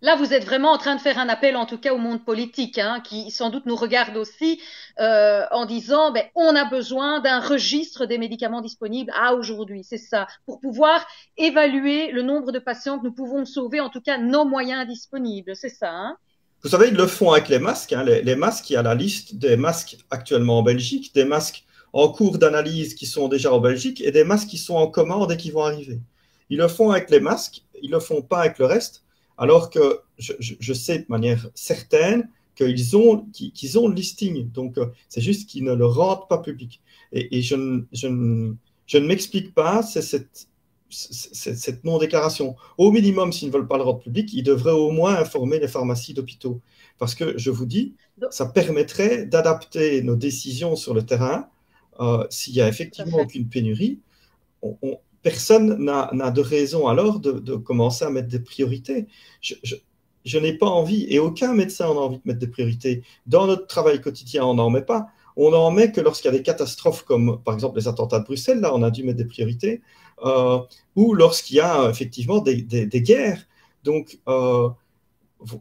Là, vous êtes vraiment en train de faire un appel, en tout cas au monde politique, qui sans doute nous regarde aussi, en disant, on a besoin d'un registre des médicaments disponibles à aujourd'hui, c'est ça, pour pouvoir évaluer le nombre de patients que nous pouvons sauver, en tout cas nos moyens disponibles, c'est ça. Hein. Vous savez, ils le font avec les masques. Les masques, il y a la liste des masques actuellement en Belgique, des masques en cours d'analyse qui sont déjà en Belgique et des masques qui sont en commande et qui vont arriver. Ils le font avec les masques, ils ne le font pas avec le reste. Alors que je sais de manière certaine qu'ils ont le listing. Donc, c'est juste qu'ils ne le rendent pas public. Et je ne m'explique pas cette non-déclaration. Au minimum, s'ils ne veulent pas le rendre public, ils devraient au moins informer les pharmacies d'hôpitaux. Parce que, je vous dis, ça permettrait d'adapter nos décisions sur le terrain. S'il n'y a effectivement aucune pénurie, personne n'a de raison alors de commencer à mettre des priorités. Je n'ai pas envie, et aucun médecin n'a envie de mettre des priorités. Dans notre travail quotidien, on n'en met pas. On n'en met que lorsqu'il y a des catastrophes comme par exemple les attentats de Bruxelles, là on a dû mettre des priorités, ou lorsqu'il y a effectivement des guerres. Donc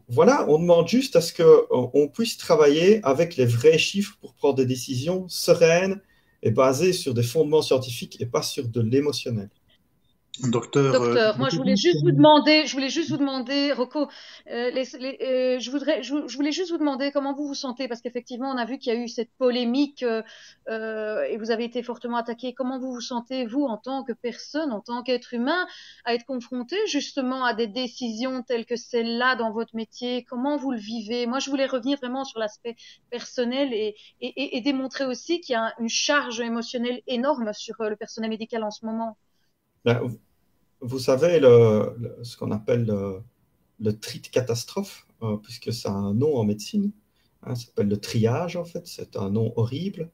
voilà, on demande juste à ce qu'on puisse travailler avec les vrais chiffres pour prendre des décisions sereines et basées sur des fondements scientifiques et pas sur de l'émotionnel. Docteur, moi je voulais juste vous demander, Rocco, je voulais juste vous demander comment vous vous sentez, parce qu'effectivement on a vu qu'il y a eu cette polémique et vous avez été fortement attaqué. Comment vous vous sentez, vous, en tant que personne, en tant qu'être humain, à être confronté justement à des décisions telles que celle-là dans votre métier? Comment vous le vivez? Moi je voulais revenir vraiment sur l'aspect personnel et démontrer aussi qu'il y a une charge émotionnelle énorme sur le personnel médical en ce moment. Vous savez, ce qu'on appelle le tri de catastrophe, puisque ça a un nom en médecine, ça s'appelle le triage en fait, c'est un nom horrible.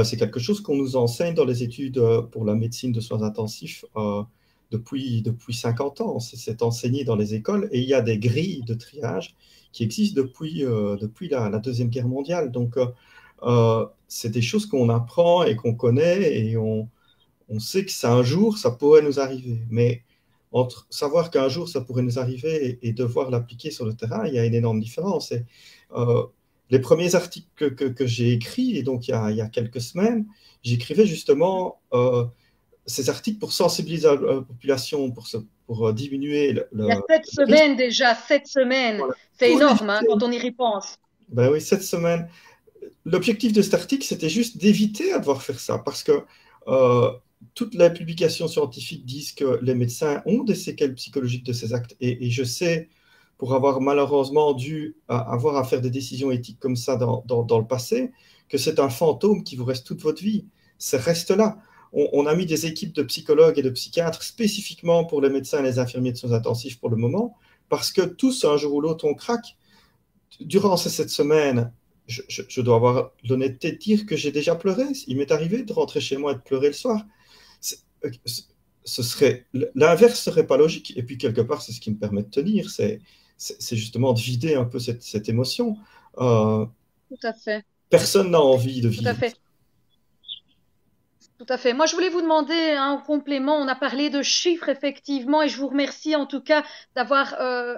C'est quelque chose qu'on nous enseigne dans les études pour la médecine de soins intensifs depuis 50 ans. C'est enseigné dans les écoles et il y a des grilles de triage qui existent depuis la Deuxième Guerre mondiale. Donc, c'est des choses qu'on apprend et qu'on connaît et on sait que un jour, ça pourrait nous arriver. Mais entre savoir qu'un jour, ça pourrait nous arriver et devoir l'appliquer sur le terrain, il y a une énorme différence. Et, les premiers articles que j'ai écrits, et donc il y a quelques semaines, j'écrivais justement ces articles pour sensibiliser la population, pour diminuer il y a 7 semaines déjà, 7 semaines. Voilà. C'est énorme quand on y repense. Ben oui, 7 semaines. L'objectif de cet article, c'était juste d'éviter à devoir faire ça, parce que toutes les publications scientifiques disent que les médecins ont des séquelles psychologiques de ces actes. Et je sais, pour avoir malheureusement dû avoir à faire des décisions éthiques comme ça dans le passé, que c'est un fantôme qui vous reste toute votre vie. Ça reste là. On a mis des équipes de psychologues et de psychiatres spécifiquement pour les médecins et les infirmiers de soins intensifs pour le moment, parce que tous, un jour ou l'autre, on craque. Durant ces 7 semaines, je dois avoir l'honnêteté de dire que j'ai déjà pleuré. Il m'est arrivé de rentrer chez moi et de pleurer le soir. L'inverse serait pas logique. Et puis, quelque part, c'est ce qui me permet de tenir. C'est justement de vider un peu cette émotion. Tout à fait. Personne n'a envie de vivre. Tout à fait. Tout à fait. Moi, je voulais vous demander en complément, on a parlé de chiffres effectivement, et je vous remercie en tout cas d'avoir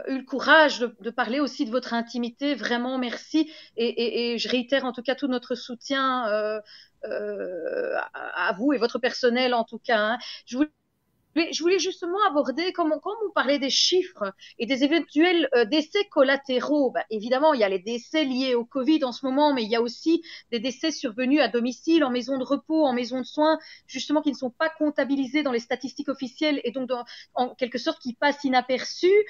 eu le courage de parler aussi de votre intimité. Vraiment, merci. Et je réitère en tout cas tout notre soutien à vous et votre personnel en tout cas. Hein. Je voulais Je voulais justement aborder, comme on parlait des chiffres et des éventuels décès collatéraux, bah, évidemment, il y a les décès liés au Covid en ce moment, mais il y a aussi des décès survenus à domicile, en maison de repos, en maison de soins, justement, qui ne sont pas comptabilisés dans les statistiques officielles et donc en quelque sorte qui passent inaperçus,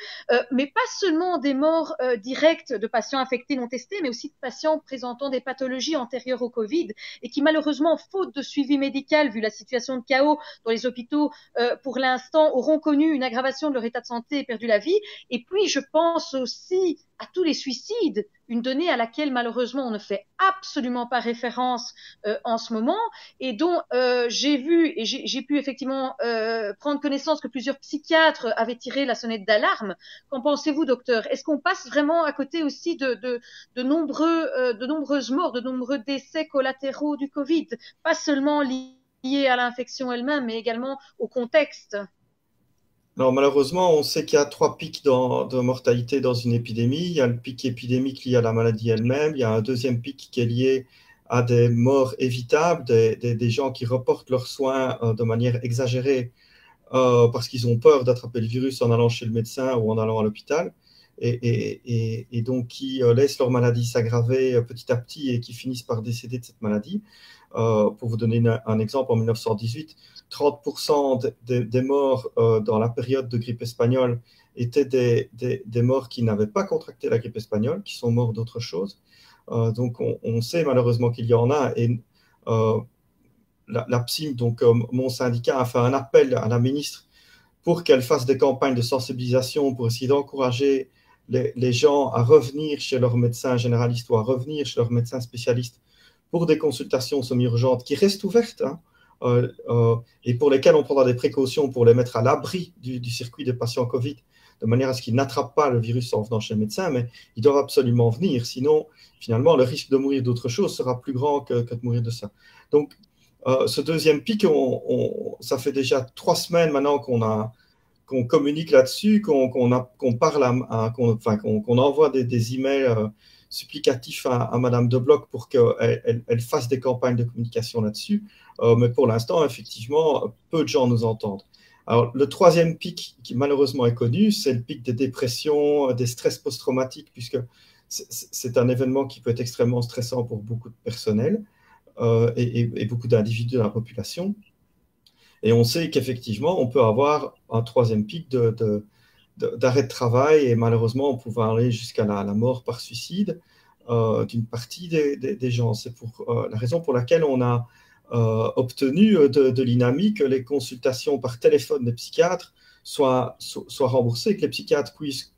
mais pas seulement des morts directes de patients infectés non testés, mais aussi de patients présentant des pathologies antérieures au Covid et qui malheureusement, faute de suivi médical, vu la situation de chaos dans les hôpitaux, pour l'instant, auront connu une aggravation de leur état de santé et perdu la vie. Et puis, je pense aussi à tous les suicides, une donnée à laquelle malheureusement on ne fait absolument pas référence en ce moment et dont j'ai vu et j'ai pu effectivement prendre connaissance que plusieurs psychiatres avaient tiré la sonnette d'alarme. Qu'en pensez-vous, docteur? Est-ce qu'on passe vraiment à côté aussi de nombreuses morts, de nombreux décès collatéraux du Covid, pas seulement liés à l'infection elle-même, mais également au contexte? Alors malheureusement, on sait qu'il y a trois pics de mortalité dans une épidémie. Il y a le pic épidémique lié à la maladie elle-même. Il y a un deuxième pic qui est lié à des morts évitables, des gens qui reportent leurs soins de manière exagérée parce qu'ils ont peur d'attraper le virus en allant chez le médecin ou en allant à l'hôpital. Et donc qui laissent leur maladie s'aggraver petit à petit et qui finissent par décéder de cette maladie. Pour vous donner un exemple, en 1918, 30% des morts dans la période de grippe espagnole étaient des morts qui n'avaient pas contracté la grippe espagnole, qui sont morts d'autre chose. Donc on sait malheureusement qu'il y en a. Et la PSIM, donc mon syndicat, a fait un appel à la ministre pour qu'elle fasse des campagnes de sensibilisation pour essayer d'encourager les gens à revenir chez leur médecin généraliste ou à revenir chez leur médecin spécialiste pour des consultations semi-urgentes qui restent ouvertes et pour lesquelles on prendra des précautions pour les mettre à l'abri du circuit des patients Covid, de manière à ce qu'ils n'attrapent pas le virus en venant chez le médecin, mais ils doivent absolument venir. Sinon, finalement, le risque de mourir d'autre chose sera plus grand que de mourir de ça. Donc, ce deuxième pic, ça fait déjà 3 semaines maintenant qu'on communique là-dessus, qu'on parle, qu'on envoie des emails supplicatifs à Madame De Bloch pour qu'elle fasse des campagnes de communication là-dessus. Mais pour l'instant, effectivement, peu de gens nous entendent. Alors, le troisième pic qui malheureusement est connu, c'est le pic des dépressions, des stress post-traumatiques, puisque c'est un événement qui peut être extrêmement stressant pour beaucoup de personnel et beaucoup d'individus dans la population. Et on sait qu'effectivement, on peut avoir un troisième pic d'arrêt de travail et malheureusement, on peut aller jusqu'à la mort par suicide d'une partie des gens. C'est la raison pour laquelle on a obtenu de l'INAMI que les consultations par téléphone des psychiatres soient remboursées, que les psychiatres puissent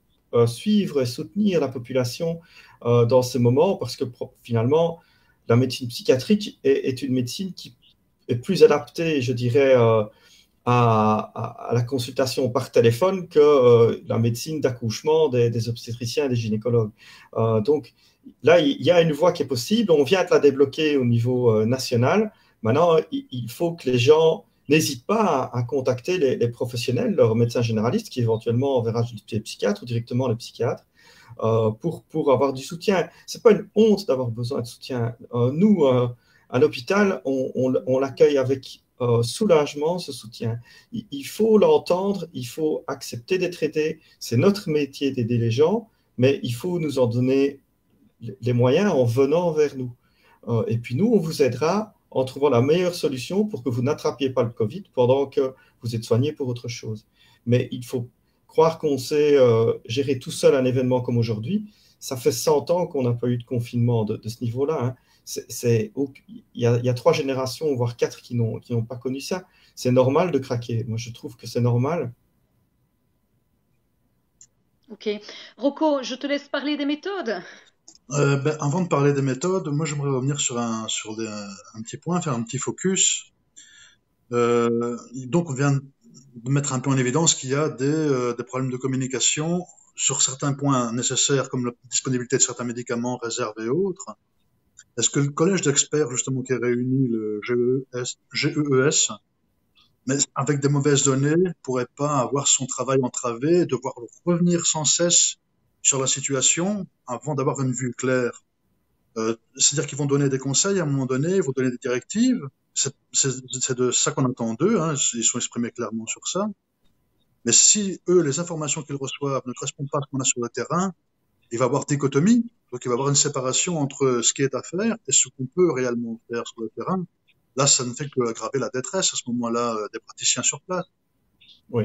suivre et soutenir la population dans ces moments, parce que finalement, la médecine psychiatrique est une médecine qui est plus adaptée, je dirais, à la consultation par téléphone que la médecine d'accouchement des obstétriciens et des gynécologues. Donc là, il y a une voie qui est possible. On vient de la débloquer au niveau national. Maintenant, il faut que les gens n'hésitent pas à contacter les professionnels, leurs médecins généralistes, qui éventuellement verra les psychiatres ou directement les psychiatres, pour avoir du soutien. Ce n'est pas une honte d'avoir besoin de soutien. Nous, à l'hôpital, on l'accueille avec soulagement, ce soutien. Il faut l'entendre, il faut accepter d'être aidé. C'est notre métier d'aider les gens, mais il faut nous en donner les moyens en venant vers nous. Et puis nous, on vous aidera en trouvant la meilleure solution pour que vous n'attrapiez pas le Covid pendant que vous êtes soigné pour autre chose. Mais il faut croire qu'on sait gérer tout seul un événement comme aujourd'hui. Ça fait 100 ans qu'on n'a pas eu de confinement de ce niveau-là. Hein. Il y a 3 générations, voire 4 qui n'ont pas connu ça. C'est normal de craquer. Moi, je trouve que c'est normal. Ok. Rocco, je te laisse parler des méthodes. Avant de parler des méthodes, moi j'aimerais revenir sur un petit point, faire un petit focus. Donc on vient de mettre un peu en évidence qu'il y a des problèmes de communication sur certains points nécessaires, comme la disponibilité de certains médicaments, réserves et autres. Est-ce que le collège d'experts, justement, qui réunit le GEES, mais avec des mauvaises données, pourrait pas avoir son travail entravé, devoir revenir sans cesse sur la situation avant d'avoir une vue claire? C'est-à-dire qu'ils vont donner des conseils à un moment donné, ils vont donner des directives. C'est de ça qu'on attend d'eux, hein, ils sont exprimés clairement sur ça. Mais si eux, les informations qu'ils reçoivent ne correspondent pas à ce qu'on a sur le terrain, il va y avoir dichotomie, donc il va y avoir une séparation entre ce qui est à faire et ce qu'on peut réellement faire sur le terrain. Là, ça ne fait qu'aggraver la détresse à ce moment-là des praticiens sur place. Oui.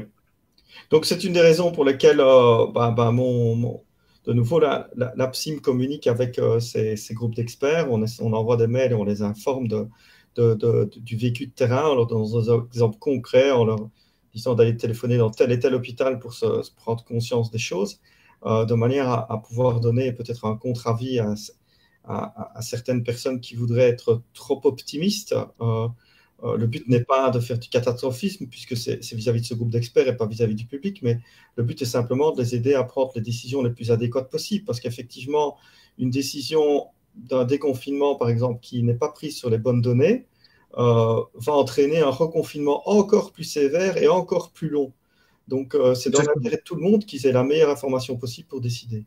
Donc, c'est une des raisons pour lesquelles, de nouveau, l'APSIM communique avec ces groupes d'experts. On envoie des mails et on les informe du vécu de terrain, en leur donnant des exemples concrets, en leur disant d'aller téléphoner dans tel et tel hôpital pour se prendre conscience des choses, de manière à pouvoir donner peut-être un contre-avis à certaines personnes qui voudraient être trop optimistes. Le but n'est pas de faire du catastrophisme, puisque c'est vis-à-vis de ce groupe d'experts et pas vis-à-vis du public, mais le but est simplement de les aider à prendre les décisions les plus adéquates possibles, parce qu'effectivement, une décision d'un déconfinement, par exemple, qui n'est pas prise sur les bonnes données, va entraîner un reconfinement encore plus sévère et encore plus long. Donc, c'est dans l'intérêt de tout le monde qu'ils aient la meilleure information possible pour décider.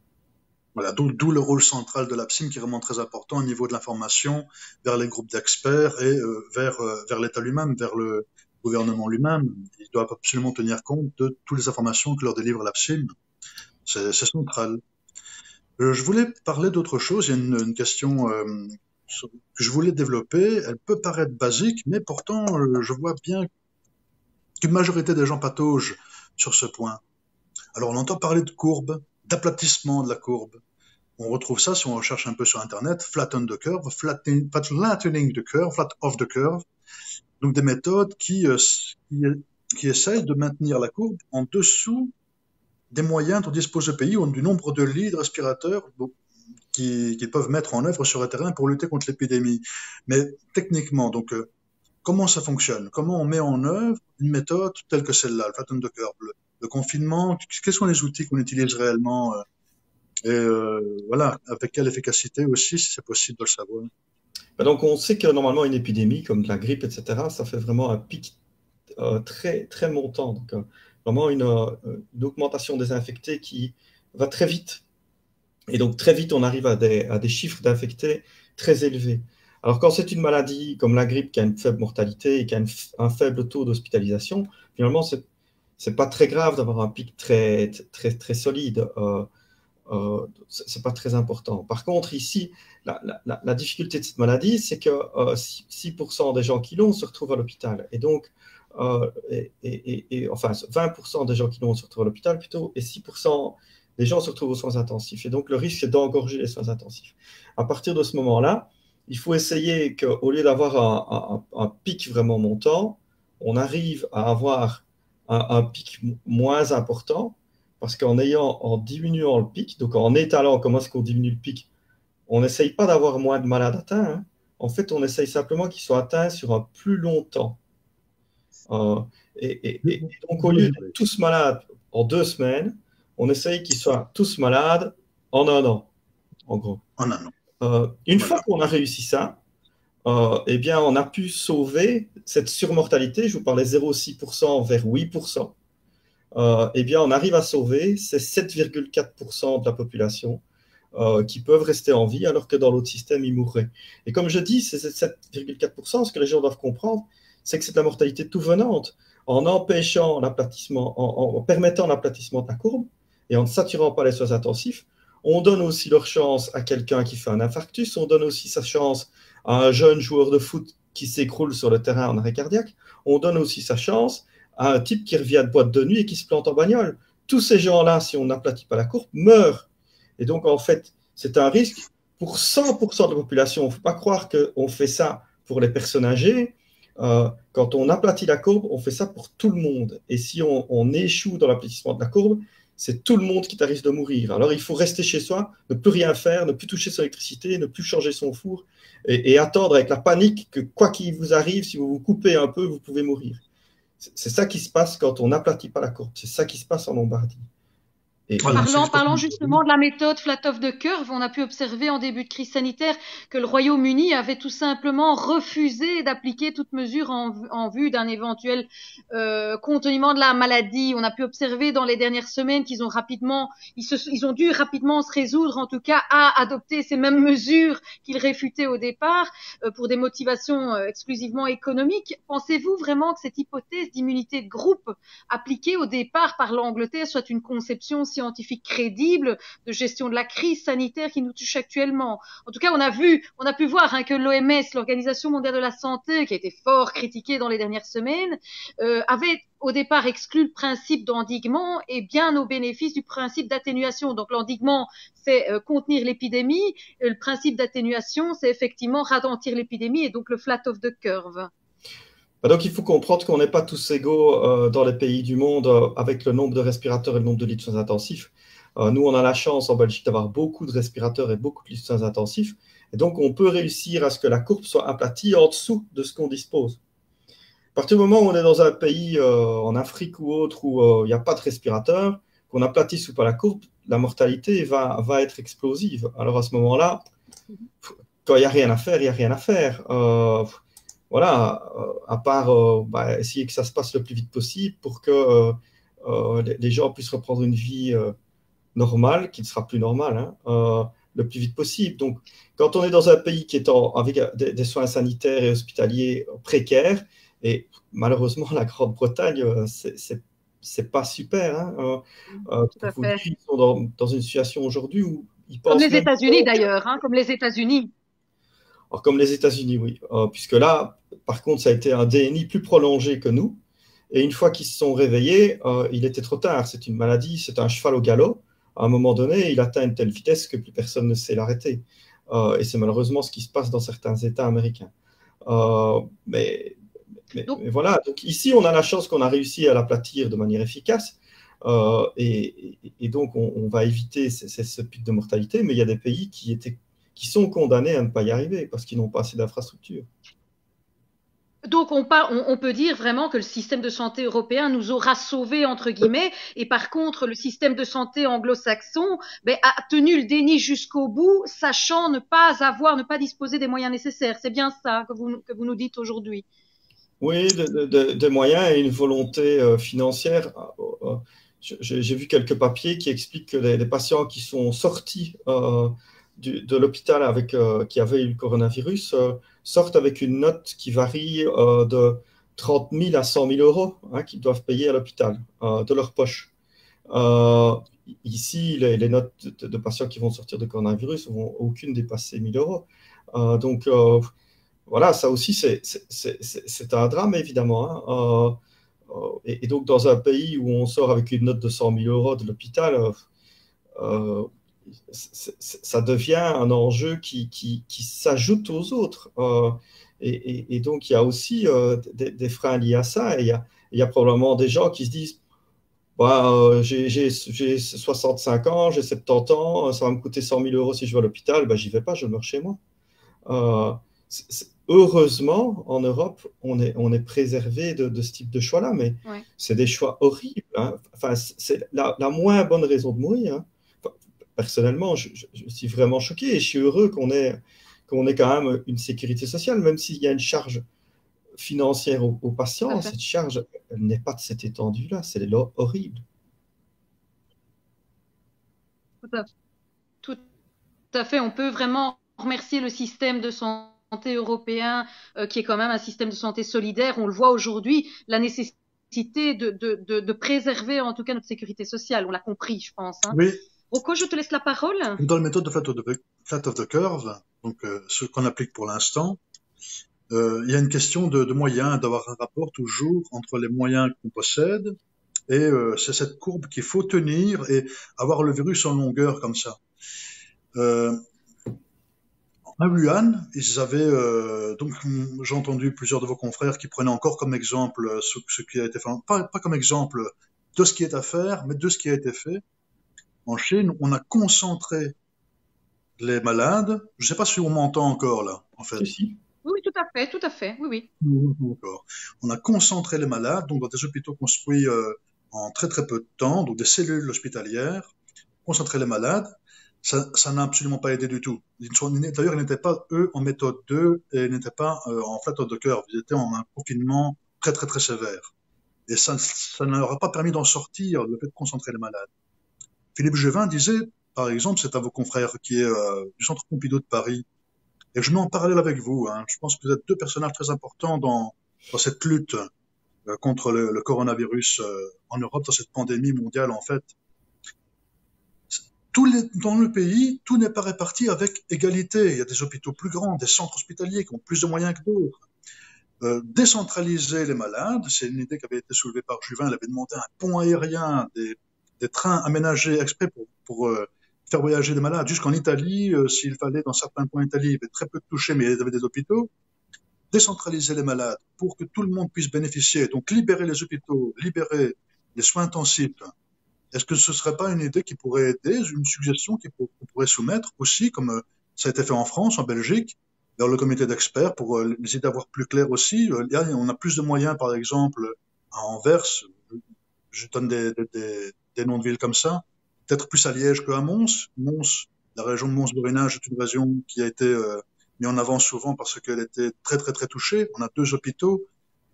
Voilà, d'où le rôle central de l'APSIM qui est vraiment très important au niveau de l'information vers les groupes d'experts et vers l'État lui-même, vers le gouvernement lui-même. Ils doivent absolument tenir compte de toutes les informations que leur délivre l'APSIM. C'est central. Je voulais parler d'autre chose. Il y a une question que je voulais développer. Elle peut paraître basique, mais pourtant, je vois bien qu'une majorité des gens pataugent sur ce point. Alors, on entend parler de courbe, d'aplatissement de la courbe. On retrouve ça si on recherche un peu sur Internet, flatten the curve, flattening the curve, flat off the curve. Donc des méthodes qui essayent de maintenir la courbe en dessous des moyens dont dispose le pays ou du nombre de lits de respirateurs qu'ils peuvent mettre en œuvre sur le terrain pour lutter contre l'épidémie. Mais techniquement, donc comment ça fonctionne? Comment on met en œuvre une méthode telle que celle-là, le flatten the curve, le confinement? Quels sont les outils qu'on utilise réellement et voilà, avec quelle efficacité aussi, si c'est possible de le savoir. Donc, on sait que normalement, une épidémie comme de la grippe, etc., ça fait vraiment un pic très, très montant. Donc, vraiment une augmentation des infectés qui va très vite. Et donc, très vite, on arrive à des chiffres d'infectés très élevés. Alors, quand c'est une maladie comme la grippe qui a une faible mortalité et qui a un faible taux d'hospitalisation, finalement, c'est pas très grave d'avoir un pic très, très, très solide. C'est pas très important. Par contre, ici, la difficulté de cette maladie, c'est que 6% des gens qui l'ont se retrouvent à l'hôpital. Et donc, enfin, 20% des gens qui l'ont se retrouvent à l'hôpital plutôt, et 6% des gens se retrouvent aux soins intensifs. Et donc, le risque, c'est d'engorger les soins intensifs. À partir de ce moment-là, il faut essayer qu'au lieu d'avoir un pic vraiment montant, on arrive à avoir un pic moins important, parce en diminuant le pic, donc en étalant comment est-ce qu'on diminue le pic, on n'essaye pas d'avoir moins de malades atteints. Hein. En fait, on essaye simplement qu'ils soient atteints sur un plus long temps. Et donc, au lieu d'être tous malades en 2 semaines, on essaye qu'ils soient tous malades en 1 an, en gros. En 1 an. Une fois qu'on a réussi ça, eh bien, on a pu sauver cette surmortalité, je vous parlais 0,6% vers 8%. Eh bien, on arrive à sauver ces 7,4% de la population qui peuvent rester en vie, alors que dans l'autre système, ils mourraient. Et comme je dis, ces 7,4%, ce que les gens doivent comprendre, c'est que c'est de la mortalité tout venante. En empêchant l'aplatissement, en permettant l'aplatissement de la courbe, et en ne saturant pas les soins intensifs, on donne aussi leur chance à quelqu'un qui fait un infarctus, on donne aussi sa chance à un jeune joueur de foot qui s'écroule sur le terrain en arrêt cardiaque, on donne aussi sa chance à un type qui revient de boîte de nuit et qui se plante en bagnole. Tous ces gens-là, si on n'aplatit pas la courbe, meurent. Et donc, en fait, c'est un risque pour 100% de la population. Il ne faut pas croire qu'on fait ça pour les personnes âgées. Quand on aplatit la courbe, on fait ça pour tout le monde. Et si on échoue dans l'aplatissement de la courbe, c'est tout le monde qui risque de mourir. Alors, il faut rester chez soi, ne plus rien faire, ne plus toucher son électricité, ne plus changer son four et attendre avec la panique que quoi qu'il vous arrive, si vous vous coupez un peu, vous pouvez mourir. C'est ça qui se passe quand on n'aplatit pas la courbe. C'est ça qui se passe en Lombardie. Voilà, Parlant justement de la méthode flat of the curve, on a pu observer en début de crise sanitaire que le Royaume-Uni avait tout simplement refusé d'appliquer toute mesure en vue d'un éventuel conteniment de la maladie. On a pu observer dans les dernières semaines qu'ils ont ils ont dû rapidement se résoudre, en tout cas, à adopter ces mêmes mesures qu'ils réfutaient au départ pour des motivations exclusivement économiques. Pensez-vous vraiment que cette hypothèse d'immunité de groupe appliquée au départ par l'Angleterre soit une conception scientifique crédible de gestion de la crise sanitaire qui nous touche actuellement? En tout cas, on a pu voir que l'OMS, l'Organisation mondiale de la santé, qui a été fort critiquée dans les dernières semaines, avait au départ exclu le principe d'endiguement et bien au bénéfice du principe d'atténuation. Donc l'endiguement, c'est contenir l'épidémie, et le principe d'atténuation, c'est effectivement ralentir l'épidémie et donc le flat of the curve. Donc, il faut comprendre qu'on n'est pas tous égaux dans les pays du monde avec le nombre de respirateurs et le nombre de lits de soins intensifs. Nous, on a la chance en Belgique d'avoir beaucoup de respirateurs et beaucoup de lits de soins intensifs. Et donc, on peut réussir à ce que la courbe soit aplatie en dessous de ce qu'on dispose. À partir du moment où on est dans un pays en Afrique ou autre où il n'y a pas de respirateurs, qu'on aplatisse ou pas la courbe, la mortalité va être explosive. Alors, à ce moment-là, quand il n'y a rien à faire, il n'y a rien à faire. Voilà, à part essayer que ça se passe le plus vite possible pour que les gens puissent reprendre une vie normale, qui ne sera plus normale, le plus vite possible. Donc, quand on est dans un pays qui est avec des soins sanitaires et hospitaliers précaires, et malheureusement, la Grande-Bretagne, c'est pas super. Ils sont dans une situation aujourd'hui où ils pensent... Comme les États-Unis d'ailleurs, comme les États-Unis. Alors, comme les États-Unis, oui. Puisque là, par contre, ça a été un DNI plus prolongé que nous. Et une fois qu'ils se sont réveillés, il était trop tard. C'est une maladie, c'est un cheval au galop. À un moment donné, il atteint une telle vitesse que plus personne ne sait l'arrêter. Et c'est malheureusement ce qui se passe dans certains États américains. Mais voilà. Donc ici, on a la chance qu'on a réussi à l'aplatir de manière efficace. Et donc, on va éviter ce pic de mortalité. Mais il y a des pays qui sont condamnés à ne pas y arriver parce qu'ils n'ont pas assez d'infrastructures. Donc, on peut dire vraiment que le système de santé européen nous aura sauvés, entre guillemets, et par contre, le système de santé anglo-saxon a tenu le déni jusqu'au bout, sachant ne pas disposer des moyens nécessaires. C'est bien ça que vous nous dites aujourd'hui. Oui, des moyens et une volonté financière. J'ai vu quelques papiers qui expliquent que les patients qui sont sortis de l'hôpital qui avait eu le coronavirus sortent avec une note qui varie de 30 000 à 100 000 euros qu'ils doivent payer à l'hôpital de leur poche. Ici, les notes de patients qui vont sortir de coronavirus vont aucune dépasser 1 000 euros. Donc, voilà, ça aussi, c'est un drame, évidemment. Et donc, dans un pays où on sort avec une note de 100 000 euros de l'hôpital, ça devient un enjeu qui s'ajoute aux autres. Et donc, il y a aussi des freins liés à ça. Et il y a probablement des gens qui se disent j'ai 65 ans, j'ai 70 ans, ça va me coûter 100 000 euros si je vais à l'hôpital, j'y vais pas, je meurs chez moi. Heureusement, en Europe, on est préservé de ce type de choix-là, mais c'est des choix horribles. Enfin, c'est la moins bonne raison de mourir. Personnellement, je suis vraiment choqué et je suis heureux qu'on ait quand même une sécurité sociale, même s'il y a une charge financière aux patients. Cette charge, elle n'est pas de cette étendue-là, c'est horrible. Tout à fait. On peut vraiment remercier le système de santé européen, qui est quand même un système de santé solidaire. On le voit aujourd'hui, la nécessité de préserver en tout cas notre sécurité sociale. On l'a compris, je pense. Oui. Rocco, je te laisse la parole. Dans la méthode de flat of the curve, donc ce qu'on applique pour l'instant, il y a une question de moyens, d'avoir un rapport toujours entre les moyens qu'on possède et c'est cette courbe qu'il faut tenir et avoir le virus en longueur comme ça. À Wuhan, ils avaient donc j'ai entendu plusieurs de vos confrères qui prenaient encore comme exemple ce qui a été fait, pas comme exemple de ce qui est à faire, mais de ce qui a été fait. En Chine, on a concentré les malades. Je ne sais pas si on m'entend encore là, en fait. Oui, tout à fait, oui. Encore. On a concentré les malades, donc dans des hôpitaux construits en très très peu de temps, donc des cellules hospitalières, concentrer les malades. Ça n'a absolument pas aidé du tout. D'ailleurs, ils n'étaient pas, eux, en méthode 2 et ils n'étaient pas en flatteur de cœur. Ils étaient en un confinement très très très sévère. Et ça ne leur a pas permis d'en sortir, le fait de concentrer les malades. Philippe Juvin disait, par exemple, c'est à vos confrères qui est du Centre Pompidou de Paris, et je mets en parallèle avec vous. Hein, je pense que vous êtes deux personnages très importants dans cette lutte contre le coronavirus en Europe, dans cette pandémie mondiale en fait. Dans le pays, tout n'est pas réparti avec égalité. Il y a des hôpitaux plus grands, des centres hospitaliers qui ont plus de moyens que d'autres. Décentraliser les malades, c'est une idée qui avait été soulevée par Juvin. Il avait demandé un pont aérien, des trains aménagés exprès pour faire voyager les malades jusqu'en Italie. S'il fallait, dans certains points d'Italie, il y avait très peu de touchés, mais il y avait des hôpitaux. Décentraliser les malades pour que tout le monde puisse bénéficier. Donc libérer les hôpitaux, libérer les soins intensifs. Est-ce que ce serait pas une idée qui pourrait aider, une suggestion qu'on pourrait soumettre aussi, comme ça a été fait en France, en Belgique, vers le comité d'experts pour les aider à voir plus clair aussi. Là, on a plus de moyens, par exemple, à Anvers, je donne des noms de villes comme ça, peut-être plus à Liège qu'à Mons. Mons, la région de Mons-Borinage est une région qui a été mise en avant souvent parce qu'elle était très très très touchée. On a 2 hôpitaux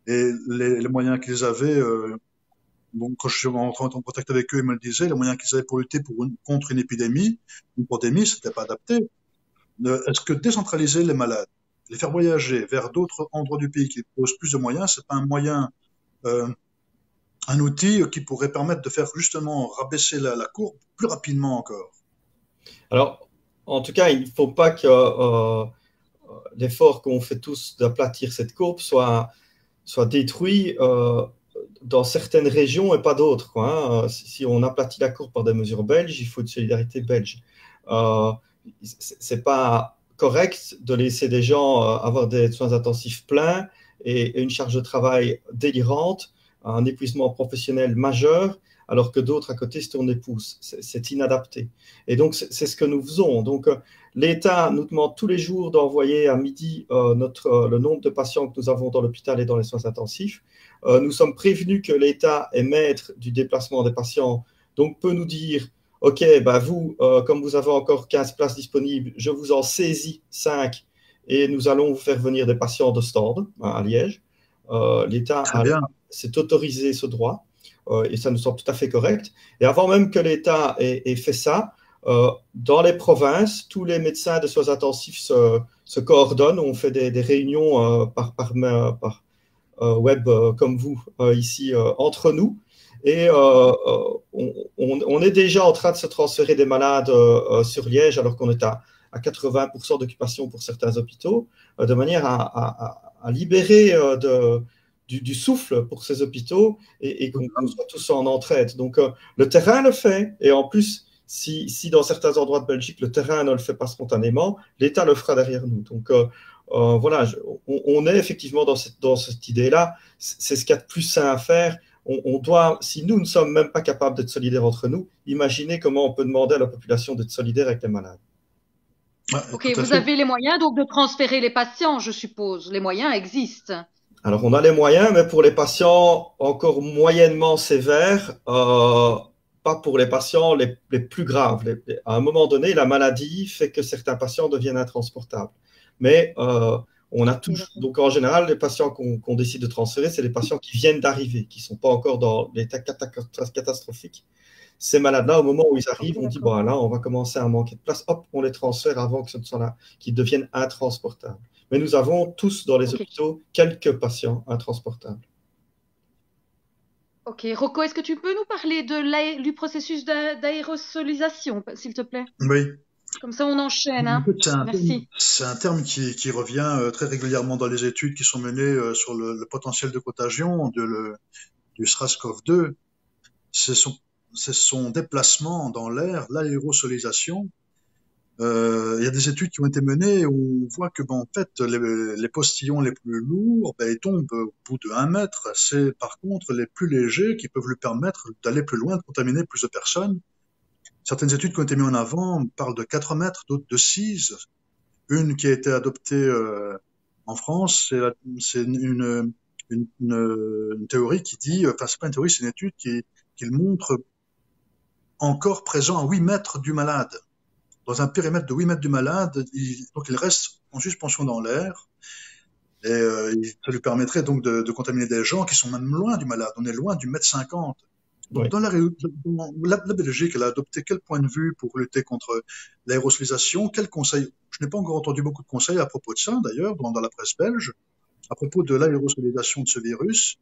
et les moyens qu'ils avaient donc, quand je suis rentré en contact avec eux, ils me le disaient, les moyens qu'ils avaient pour lutter contre une pandémie, c'était pas adapté. Est-ce que décentraliser les malades, les faire voyager vers d'autres endroits du pays qui posent plus de moyens, c'est pas un moyen, un outil qui pourrait permettre de faire justement rabaisser la courbe plus rapidement encore? Alors, en tout cas, il ne faut pas que l'effort qu'on fait tous d'aplatir cette courbe soit détruit dans certaines régions et pas d'autres. Si on aplatit la courbe par des mesures belges, il faut une solidarité belge. C'est pas correct de laisser des gens avoir des soins intensifs pleins et une charge de travail délirante, un épuisement professionnel majeur, alors que d'autres à côté se tournent les pouces. C'est inadapté. Et donc, c'est ce que nous faisons. Donc, l'État nous demande tous les jours d'envoyer à midi le nombre de patients que nous avons dans l'hôpital et dans les soins intensifs. Nous sommes prévenus que l'État est maître du déplacement des patients, donc peut nous dire « Ok, bah vous, comme vous avez encore 15 places disponibles, je vous en saisis 5 et nous allons vous faire venir des patients de stand à Liège. » L'État s'est autorisé ce droit et ça nous semble tout à fait correct. Et avant même que l'État ait fait ça, dans les provinces, tous les médecins de soins intensifs se coordonnent. On fait des réunions par web comme vous ici entre nous. Et on est déjà en train de se transférer des malades sur Liège alors qu'on est à 80% d'occupation pour certains hôpitaux, de manière à libérer du souffle pour ces hôpitaux et qu'on soit tous en entraide. Donc le terrain le fait, et en plus, si dans certains endroits de Belgique, le terrain ne le fait pas spontanément, l'État le fera derrière nous. Donc voilà, on est effectivement dans cette idée-là. C'est ce qu'il y a de plus sain à faire. On doit, si nous ne sommes même pas capables d'être solidaires entre nous, imaginez comment on peut demander à la population d'être solidaire avec les malades. Ok, vous avez les moyens donc de transférer les patients, je suppose. Les moyens existent. Alors, on a les moyens, mais pour les patients encore moyennement sévères, pas pour les patients les plus graves. À un moment donné, la maladie fait que certains patients deviennent intransportables. Mais on a donc en général, les patients qu'on décide de transférer, c'est les patients qui viennent d'arriver, qui ne sont pas encore dans l'état catastrophique. Ces malades-là, au moment où ils arrivent, on dit, bon, là, on va commencer à manquer de place. Hop, on les transfère avant que ce ne soit là, qu'ils deviennent intransportables. Mais nous avons tous dans les hôpitaux quelques patients intransportables. Ok, Rocco, est-ce que tu peux nous parler du processus d'aérosolisation, s'il te plaît? Oui. Comme ça, on enchaîne. Hein. Merci. C'est un terme qui revient très régulièrement dans les études qui sont menées sur le potentiel de contagion du SRAS-CoV-2. C'est son déplacement dans l'air, l'aérosolisation. Il y a des études qui ont été menées où on voit que en fait les postillons les plus lourds ils tombent au bout de 1 mètre. C'est par contre les plus légers qui peuvent lui permettre d'aller plus loin, de contaminer plus de personnes. Certaines études qui ont été mises en avant parlent de 4 mètres, d'autres de 6. Une qui a été adoptée en France, c'est une théorie qui dit, enfin c'est pas une théorie, c'est une étude qui qu'il montre encore présent à 8 mètres du malade. Dans un périmètre de 8 mètres du malade, donc il reste en suspension dans l'air. Et ça lui permettrait donc de contaminer des gens qui sont même loin du malade. On est loin du mètre 50. Donc, Oui. dans la Belgique, elle a adopté quel point de vue pour lutter contre l'aérosolisation? Quel conseil? Je n'ai pas encore entendu beaucoup de conseils à propos de ça, d'ailleurs, dans la presse belge, à propos de l'aérosolisation de ce virus.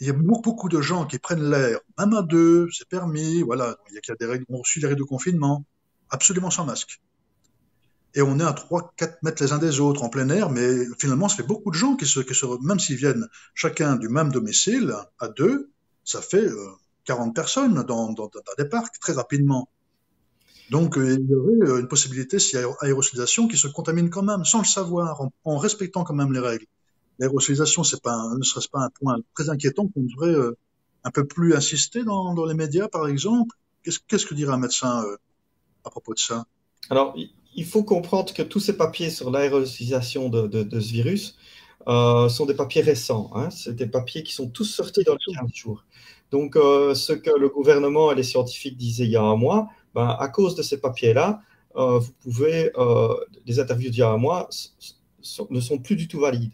Il y a beaucoup de gens qui prennent l'air, même à deux, c'est permis, voilà. Il y a des règles, on suit les règles de confinement, absolument sans masque. Et on est à 3-4 mètres les uns des autres en plein air, mais finalement, ça fait beaucoup de gens même s'ils viennent chacun du même domicile, à deux, ça fait 40 personnes dans des parcs, très rapidement. Donc, il y aurait une possibilité, s'il y a aérosolisation, qui se contamine quand même, sans le savoir, en respectant quand même les règles. L'aérosolisation, ne serait-ce pas un point très inquiétant qu'on devrait un peu plus insister dans les médias, par exemple? Qu'est-ce que dirait un médecin à propos de ça? Alors, il faut comprendre que tous ces papiers sur l'aérosolisation de ce virus sont des papiers récents. Hein. C'est des papiers qui sont tous sortis dans les 15 jours. Donc, ce que le gouvernement et les scientifiques disaient il y a un mois, ben, à cause de ces papiers-là, vous pouvez, les interviews d'il y a un mois ne sont plus du tout valides.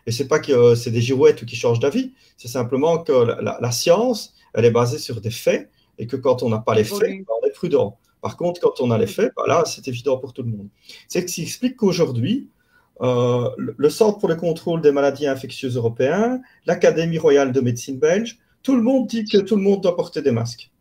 Et c'est pas que c'est des girouettes ou qui changent d'avis, c'est simplement que la science, elle est basée sur des faits, et que quand on n'a pas les faits, ben, on est prudent. Par contre, quand on a les faits, ben là, c'est évident pour tout le monde. C'est ce qui explique qu'aujourd'hui, le Centre pour le contrôle des maladies infectieuses européen, l'Académie royale de médecine belge, tout le monde dit que tout le monde doit porter des masques.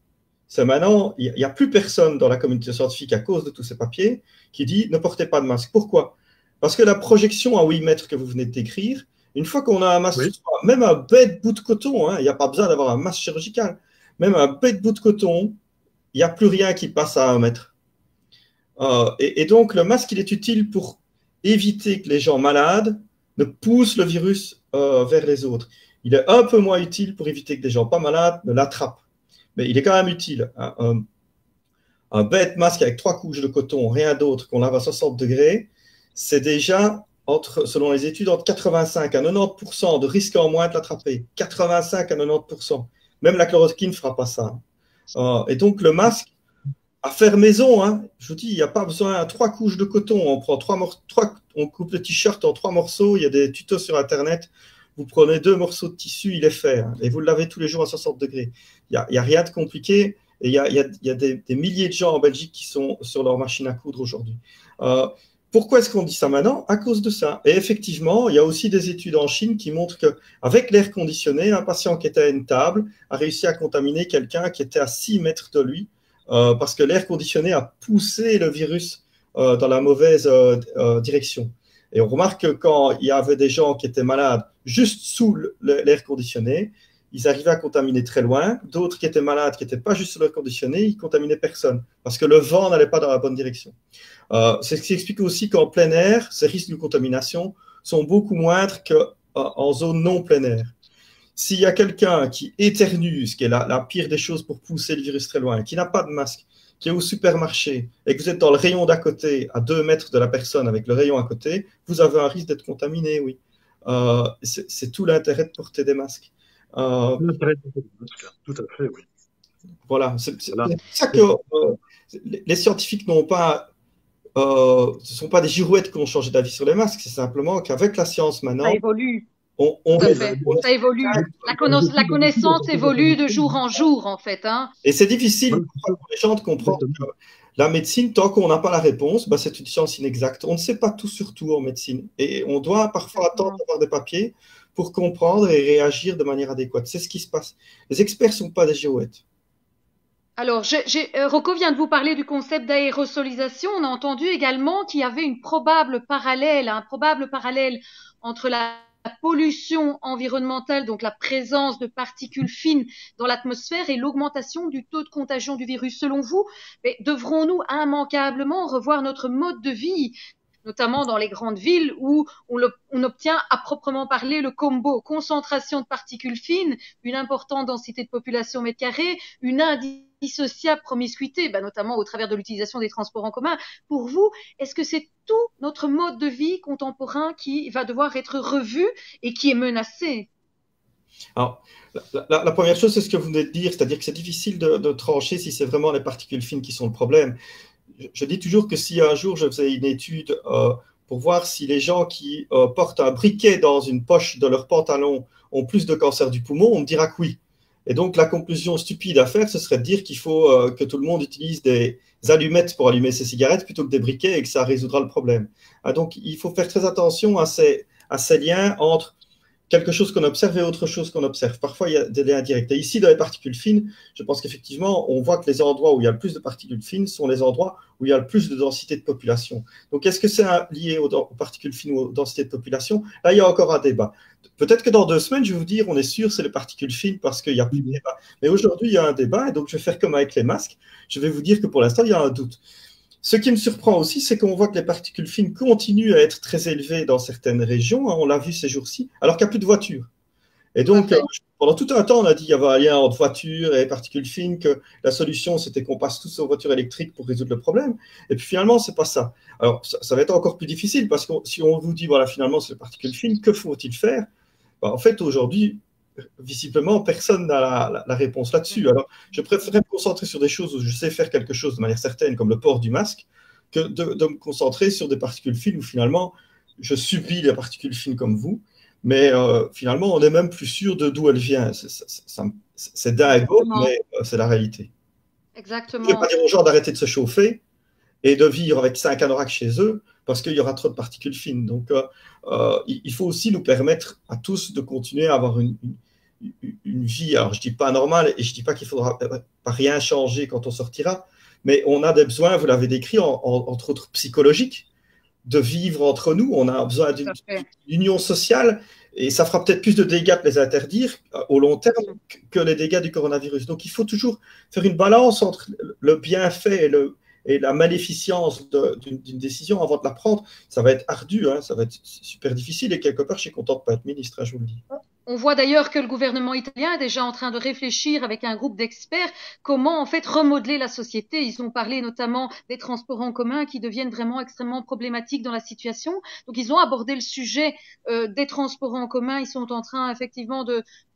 C'est maintenant, il n'y a plus personne dans la communauté scientifique à cause de tous ces papiers qui dit ne portez pas de masque. Pourquoi? Parce que la projection à 8 mètres que vous venez de décrire, une fois qu'on a un masque, oui, même un bête bout de coton, hein, il n'y a pas besoin d'avoir un masque chirurgical, même un bête bout de coton, il n'y a plus rien qui passe à 1 mètre. Et donc, le masque, il est utile pour éviter que les gens malades ne poussent le virus vers les autres. Il est un peu moins utile pour éviter que des gens pas malades ne l'attrapent. Mais il est quand même utile. Un bête masque avec 3 couches de coton, rien d'autre, qu'on lave à 60 degrés, c'est déjà, selon les études, entre 85 à 90% de risque en moins de l'attraper. 85 à 90%. Même la chloroquine ne fera pas ça. Et donc, le masque, à faire maison, hein, je vous dis, il n'y a pas besoin de 3 couches de coton. On prend on coupe le t-shirt en 3 morceaux. Il y a des tutos sur Internet. Vous prenez 2 morceaux de tissu, il est fait. Hein, et vous le lavez tous les jours à 60 degrés. Il n'y a rien de compliqué. Et il y a des milliers de gens en Belgique qui sont sur leur machine à coudre aujourd'hui. Pourquoi est-ce qu'on dit ça maintenant? À cause de ça. Et effectivement, il y a aussi des études en Chine qui montrent qu'avec l'air conditionné, un patient qui était à une table a réussi à contaminer quelqu'un qui était à 6 mètres de lui parce que l'air conditionné a poussé le virus dans la mauvaise direction. Et on remarque que quand il y avait des gens qui étaient malades juste sous l'air conditionné, ils arrivaient à contaminer très loin. D'autres qui étaient malades, qui n'étaient pas juste sous l'air conditionné, ils contaminaient personne parce que le vent n'allait pas dans la bonne direction. C'est ce qui explique aussi qu'en plein air, ces risques de contamination sont beaucoup moindres qu'en zone non plein air. S'il y a quelqu'un qui éternue, ce qui est la pire des choses pour pousser le virus très loin, qui n'a pas de masque, qui est au supermarché et que vous êtes dans le rayon d'à côté, à 2 mètres de la personne avec le rayon à côté, vous avez un risque d'être contaminé, oui. C'est tout l'intérêt de porter des masques. Tout à fait, oui. Voilà, c'est ça que les scientifiques n'ont pas... ce ne sont pas des girouettes qui ont changé d'avis sur les masques, c'est simplement qu'avec la science maintenant... Ça évolue. Ça évolue. La connaissance évolue de jour en jour, en fait. Hein. Et c'est difficile pour les gens de comprendre que la médecine, tant qu'on n'a pas la réponse, bah, c'est une science inexacte. On ne sait pas tout sur tout en médecine. Et on doit parfois attendre d'avoir des papiers pour comprendre et réagir de manière adéquate. C'est ce qui se passe. Les experts ne sont pas des girouettes. Alors, Rocco vient de vous parler du concept d'aérosolisation. On a entendu également qu'il y avait un probable parallèle entre la pollution environnementale, donc la présence de particules fines dans l'atmosphère et l'augmentation du taux de contagion du virus. Selon vous, devrons-nous immanquablement revoir notre mode de vie, notamment dans les grandes villes où on obtient à proprement parler le combo concentration de particules fines, une importante densité de population au mètre carré, une indissociable promiscuité, notamment au travers de l'utilisation des transports en commun. Pour vous, est-ce que c'est tout notre mode de vie contemporain qui va devoir être revu et qui est menacé? Alors, la première chose, c'est ce que vous venez de dire, c'est-à-dire que c'est difficile de trancher si c'est vraiment les particules fines qui sont le problème. Je dis toujours que si un jour je faisais une étude pour voir si les gens qui portent un briquet dans une poche de leur pantalon ont plus de cancer du poumon, on me dira que oui. Et donc la conclusion stupide à faire, ce serait de dire qu'il faut que tout le monde utilise des allumettes pour allumer ses cigarettes plutôt que des briquets et que ça résoudra le problème. Donc il faut faire très attention à ces liens entre quelque chose qu'on observe et autre chose qu'on observe. Parfois, il y a des liens directs. Et ici, dans les particules fines, je pense qu'effectivement, on voit que les endroits où il y a le plus de particules fines sont les endroits où il y a le plus de densité de population. Donc, est-ce que c'est lié aux particules fines ou aux densités de population? Là, il y a encore un débat. Peut-être que dans 2 semaines, je vais vous dire, on est sûr, c'est les particules fines parce qu'il n'y a plus de débat. Mais aujourd'hui, il y a un débat et donc je vais faire comme avec les masques. Je vais vous dire que pour l'instant, il y a un doute. Ce qui me surprend aussi, c'est qu'on voit que les particules fines continuent à être très élevées dans certaines régions, on l'a vu ces jours-ci, alors qu'il n'y a plus de voitures. Et donc, pendant tout un temps, on a dit qu'il y avait un lien entre voitures et particules fines, que la solution, c'était qu'on passe tous aux voitures électriques pour résoudre le problème. Et puis finalement, c'est pas ça. Alors, ça va être encore plus difficile, parce que si on vous dit, voilà, finalement, c'est les particules fines, que faut-il faire? En fait, aujourd'hui, visiblement, personne n'a la réponse là-dessus. Alors, je préférerais me concentrer sur des choses où je sais faire quelque chose de manière certaine, comme le port du masque, que de me concentrer sur des particules fines où finalement, je subis les particules fines comme vous, mais finalement, on n'est même plus sûr de d'où elles viennent. C'est dingue, mais c'est la réalité. Exactement. Je ne vais pas dire aux gens d'arrêter de se chauffer et de vivre avec 5 anoraks chez eux, parce qu'il y aura trop de particules fines. Donc, il faut aussi nous permettre à tous de continuer à avoir une vie, alors je ne dis pas normale, et je ne dis pas qu'il ne faudra pas rien changer quand on sortira, mais on a des besoins, vous l'avez décrit, entre autres psychologiques, de vivre entre nous. On a besoin d'une union sociale, et ça fera peut-être plus de dégâts de les interdire au long terme que les dégâts du coronavirus. Donc, il faut toujours faire une balance entre le bienfait et la maléficence d'une décision avant de la prendre. Ça va être ardu, ça va être super difficile, et quelque part, je suis content de ne pas être ministre, je vous le dis. On voit d'ailleurs que le gouvernement italien est déjà en train de réfléchir avec un groupe d'experts comment en fait remodeler la société. Ils ont parlé notamment des transports en commun qui deviennent vraiment extrêmement problématiques dans la situation. Donc ils ont abordé le sujet des transports en commun. Ils sont en train effectivement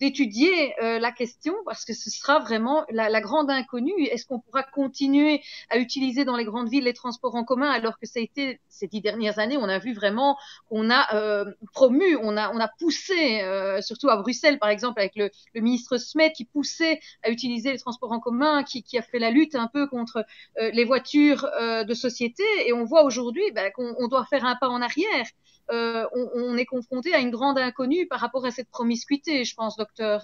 d'étudier la question, parce que ce sera vraiment la grande inconnue. Est-ce qu'on pourra continuer à utiliser dans les grandes villes les transports en commun, alors que ça a été ces 10 dernières années, on a vu vraiment qu'on a promu, on a poussé surtout à Bruxelles, par exemple, avec le ministre Smet qui poussait à utiliser les transports en commun, qui a fait la lutte un peu contre les voitures de société. Et on voit aujourd'hui qu'on doit faire un pas en arrière. On est confronté à une grande inconnue par rapport à cette promiscuité, je pense, docteur.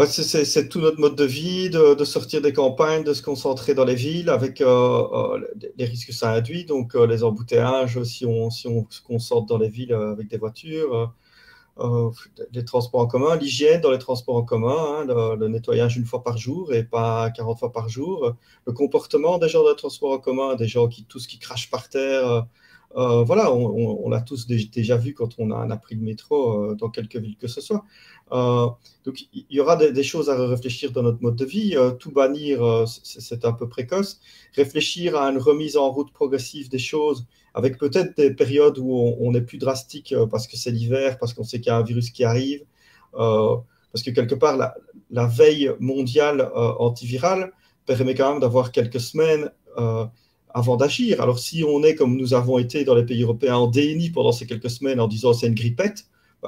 C'est tout notre mode de vie, de sortir des campagnes, de se concentrer dans les villes avec les risques que ça induit, donc les embouteillages si on se concentre dans les villes avec des voitures, les transports en commun, l'hygiène dans les transports en commun, le nettoyage 1 fois par jour et pas 40 fois par jour, le comportement des gens dans les transports en commun, des gens qui crachent par terre. Voilà, on l'a tous déjà vu quand on a pris le métro dans quelques villes que ce soit. Donc, il y aura des choses à réfléchir dans notre mode de vie. Tout bannir, c'est un peu précoce. Réfléchir à une remise en route progressive des choses, avec peut-être des périodes où on est plus drastique parce que c'est l'hiver, parce qu'on sait qu'il y a un virus qui arrive, parce que quelque part, la veille mondiale antivirale permet quand même d'avoir quelques semaines avant d'agir. Alors, si on est comme nous avons été dans les pays européens en déni pendant ces quelques semaines en disant c'est une grippette,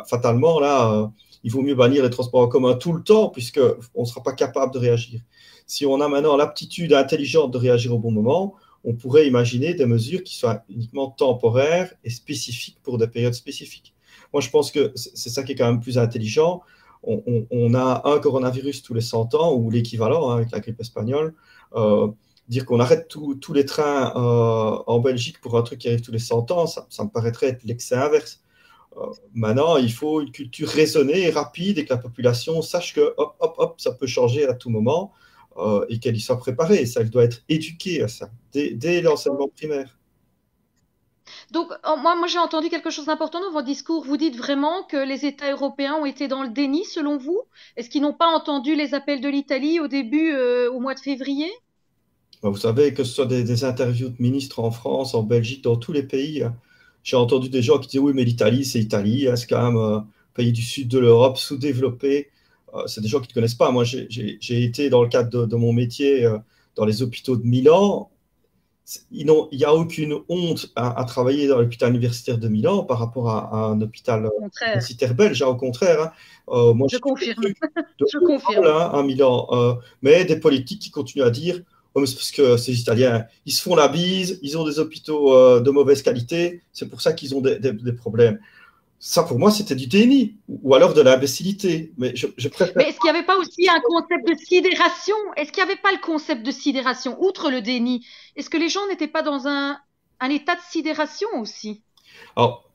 fatalement, là, il vaut mieux bannir les transports en commun tout le temps, puisqu'on ne sera pas capable de réagir. Si on a maintenant l'aptitude intelligente de réagir au bon moment, on pourrait imaginer des mesures qui soient uniquement temporaires et spécifiques pour des périodes spécifiques. Moi, je pense que c'est ça qui est quand même plus intelligent. On a un coronavirus tous les 100 ans, ou l'équivalent avec la grippe espagnole. Dire qu'on arrête tous les trains en Belgique pour un truc qui arrive tous les 100 ans, ça me paraîtrait être l'excès inverse. Maintenant, il faut une culture raisonnée et rapide, et que la population sache que hop, ça peut changer à tout moment, et qu'elle y soit préparée. Ça, elle doit être éduquée à ça, dès l'enseignement primaire. Donc, moi j'ai entendu quelque chose d'important dans votre discours. Vous dites vraiment que les États européens ont été dans le déni, selon vous? Est-ce qu'ils n'ont pas entendu les appels de l'Italie au début, au mois de février? Vous savez, que ce soit des interviews de ministres en France, en Belgique, dans tous les pays, j'ai entendu des gens qui disaient oui, mais l'Italie, c'est Italie, c'est quand même pays du sud de l'Europe, sous-développés. C'est des gens qui ne connaissent pas. Moi, j'ai été dans le cadre de mon métier dans les hôpitaux de Milan. Il n'y a aucune honte à travailler dans l'hôpital universitaire de Milan par rapport à un hôpital universitaire belge. Au contraire, hein. Moi, je confirme. Je confirme. À Milan. Mais des politiques qui continuent à dire oh, mais c'est parce que ces Italiens, ils se font la bise, ils ont des hôpitaux de mauvaise qualité, c'est pour ça qu'ils ont des problèmes. Ça, pour moi, c'était du déni ou alors de l'imbécilité. Mais je préfère. Mais est-ce qu'il n'y avait pas aussi un concept de sidération? Est-ce qu'il n'y avait pas le concept de sidération, outre le déni? Est-ce que les gens n'étaient pas dans un état de sidération aussi? Alors,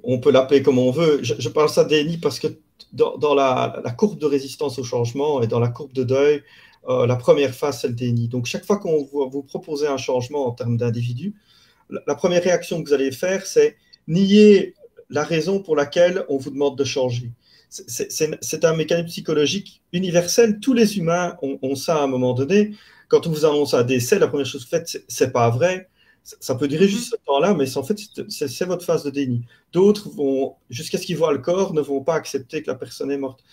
on peut l'appeler comme on veut. Je parle ça de déni parce que dans la courbe de résistance au changement et dans la courbe de deuil, la première phase, c'est le déni. Donc, chaque fois qu'on vous propose un changement en termes d'individu, la première réaction que vous allez faire, c'est nier la raison pour laquelle on vous demande de changer. C'est un mécanisme psychologique universel. Tous les humains ont ça à un moment donné. Quand on vous annonce un décès, la première chose que vous faites, c'est pas vrai. Ça peut durer juste ce temps-là, mais en fait, c'est votre phase de déni. D'autres vont, jusqu'à ce qu'ils voient le corps, ne vont pas accepter que la personne est morte.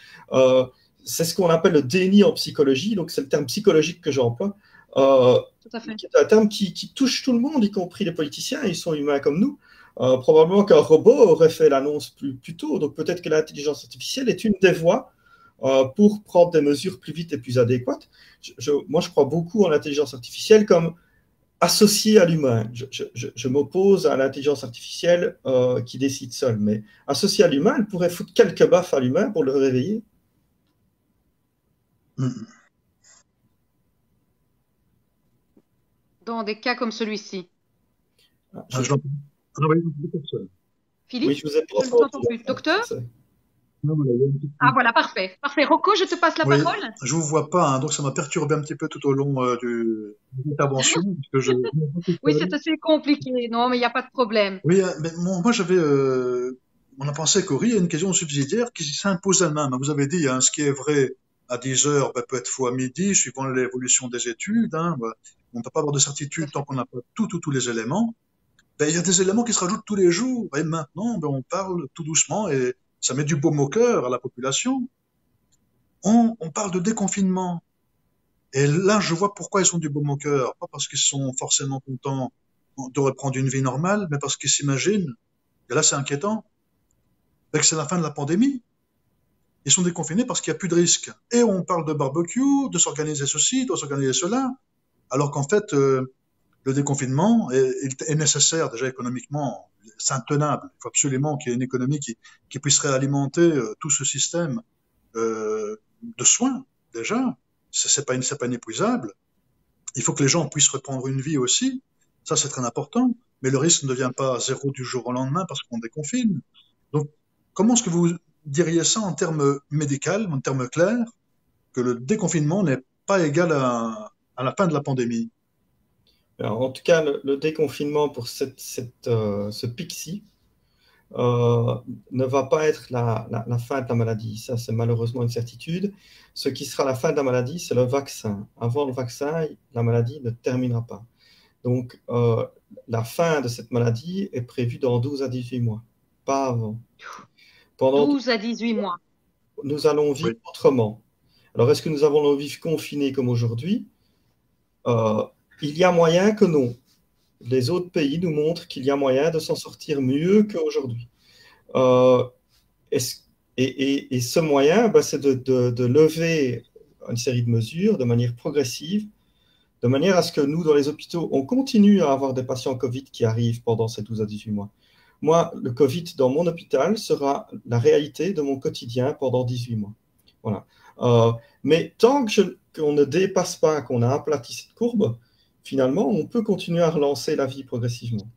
C'est ce qu'on appelle le déni en psychologie, donc c'est le terme psychologique que j'emploie. C'est un terme qui touche tout le monde, y compris les politiciens, ils sont humains comme nous. Probablement qu'un robot aurait fait l'annonce plus tôt, donc peut-être que l'intelligence artificielle est une des voies pour prendre des mesures plus vite et plus adéquates. Moi, je crois beaucoup en l'intelligence artificielle comme associée à l'humain. Je m'oppose à l'intelligence artificielle qui décide seule, mais associée à l'humain, elle pourrait foutre quelques baffes à l'humain pour le réveiller. Dans des cas comme celui-ci. Philippe, oui, je vous ai pas entendu. Docteur? Ah voilà, parfait. Parfait. Rocco, je te passe la parole. Je vous vois pas, hein, donc ça m'a perturbé un petit peu tout au long de l'intervention. Oui, c'est assez compliqué. Non, mais il n'y a pas de problème. Oui, mais moi j'avais... on a pensé qu'Ori, il y a une question subsidiaire qui s'impose elle-même. Vous avez dit, hein, ce qui est vrai à 10 heures peut être faux à midi, suivant l'évolution des études. Hein, on ne peut pas avoir de certitude tant qu'on n'a pas tous les éléments. Il y a des éléments qui se rajoutent tous les jours. Et maintenant, on parle tout doucement et ça met du baume au cœur à la population. On parle de déconfinement. Et là, je vois pourquoi ils sont du baume au cœur. Pas parce qu'ils sont forcément contents de reprendre une vie normale, mais parce qu'ils s'imaginent, et là c'est inquiétant, que c'est la fin de la pandémie. Ils sont déconfinés parce qu'il n'y a plus de risque. Et on parle de barbecue, de s'organiser ceci, de s'organiser cela, alors qu'en fait, le déconfinement est nécessaire déjà économiquement, c'est intenable. Il faut absolument qu'il y ait une économie qui puisse réalimenter tout ce système de soins déjà. C'est pas inépuisable. Il faut que les gens puissent reprendre une vie aussi. Ça, c'est très important. Mais le risque ne devient pas zéro du jour au lendemain parce qu'on déconfine. Donc, comment est-ce que vous diriez ça en termes médicaux, en termes clairs, que le déconfinement n'est pas égal à la fin de la pandémie? Alors, en tout cas, le déconfinement pour ce pic-ci ne va pas être la fin de la maladie. Ça, c'est malheureusement une certitude. Ce qui sera la fin de la maladie, c'est le vaccin. Avant le vaccin, la maladie ne terminera pas. Donc, la fin de cette maladie est prévue dans 12 à 18 mois, pas avant. Pendant 12 à 18 mois. Nous allons vivre autrement. Alors, est-ce que nous allons vivre confinés comme aujourd'hui? Il y a moyen que non. Les autres pays nous montrent qu'il y a moyen de s'en sortir mieux qu'aujourd'hui. Et ce moyen, c'est de lever une série de mesures de manière progressive, de manière à ce que nous, dans les hôpitaux, on continue à avoir des patients Covid qui arrivent pendant ces 12 à 18 mois. Moi, le Covid dans mon hôpital sera la réalité de mon quotidien pendant 18 mois. Voilà. Mais tant qu'on ne dépasse pas, qu'on a aplati cette courbe, finalement, on peut continuer à relancer la vie progressivement.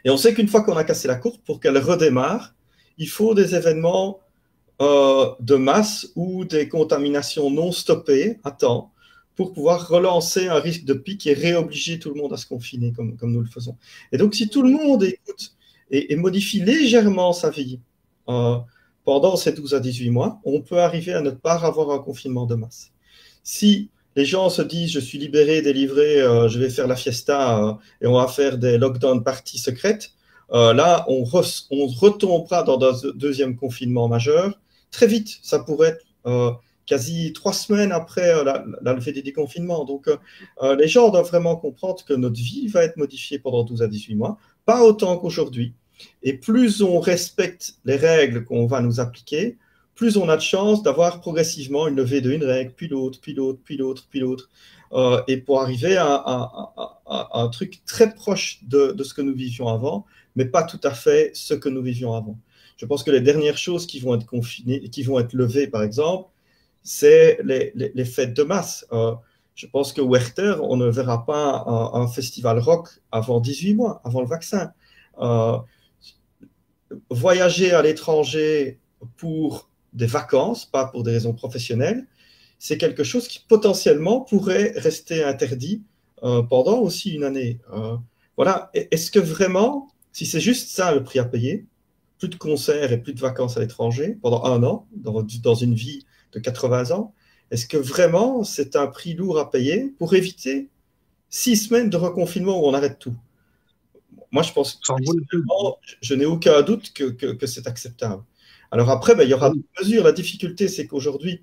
Et on sait qu'une fois qu'on a cassé la courbe, pour qu'elle redémarre, il faut des événements de masse ou des contaminations non stoppées à temps pour pouvoir relancer un risque de pic et réobliger tout le monde à se confiner comme nous le faisons. Et donc, si tout le monde écoute et modifie légèrement sa vie pendant ces 12 à 18 mois, on peut arriver à ne pas avoir un confinement de masse. Si les gens se disent, je suis libéré, délivré, je vais faire la fiesta et on va faire des lockdown parties secrètes, Là, on retombera dans un deuxième confinement majeur. Très vite, ça pourrait être quasi 3 semaines après la levée des déconfinements. Donc, les gens doivent vraiment comprendre que notre vie va être modifiée pendant 12 à 18 mois, pas autant qu'aujourd'hui. Et plus on respecte les règles qu'on va nous appliquer, plus on a de chances d'avoir progressivement une levée d'une règle, puis l'autre, puis l'autre, puis l'autre, puis l'autre, et pour arriver à un truc très proche de ce que nous vivions avant, mais pas tout à fait ce que nous vivions avant. Je pense que les dernières choses qui vont être confinées, qui vont être levées, par exemple, c'est les fêtes de masse. Je pense que Werther, on ne verra pas un festival rock avant 18 mois, avant le vaccin. Voyager à l'étranger pour des vacances, pas pour des raisons professionnelles, c'est quelque chose qui potentiellement pourrait rester interdit pendant aussi une année. Voilà. Est-ce que vraiment, si c'est juste ça le prix à payer, plus de concerts et plus de vacances à l'étranger pendant 1 an, dans une vie de 80 ans, est-ce que vraiment c'est un prix lourd à payer pour éviter 6 semaines de reconfinement où on arrête tout? Moi, je pense que je n'ai aucun doute que c'est acceptable. Alors après, il y aura des mesures. La difficulté, c'est qu'aujourd'hui,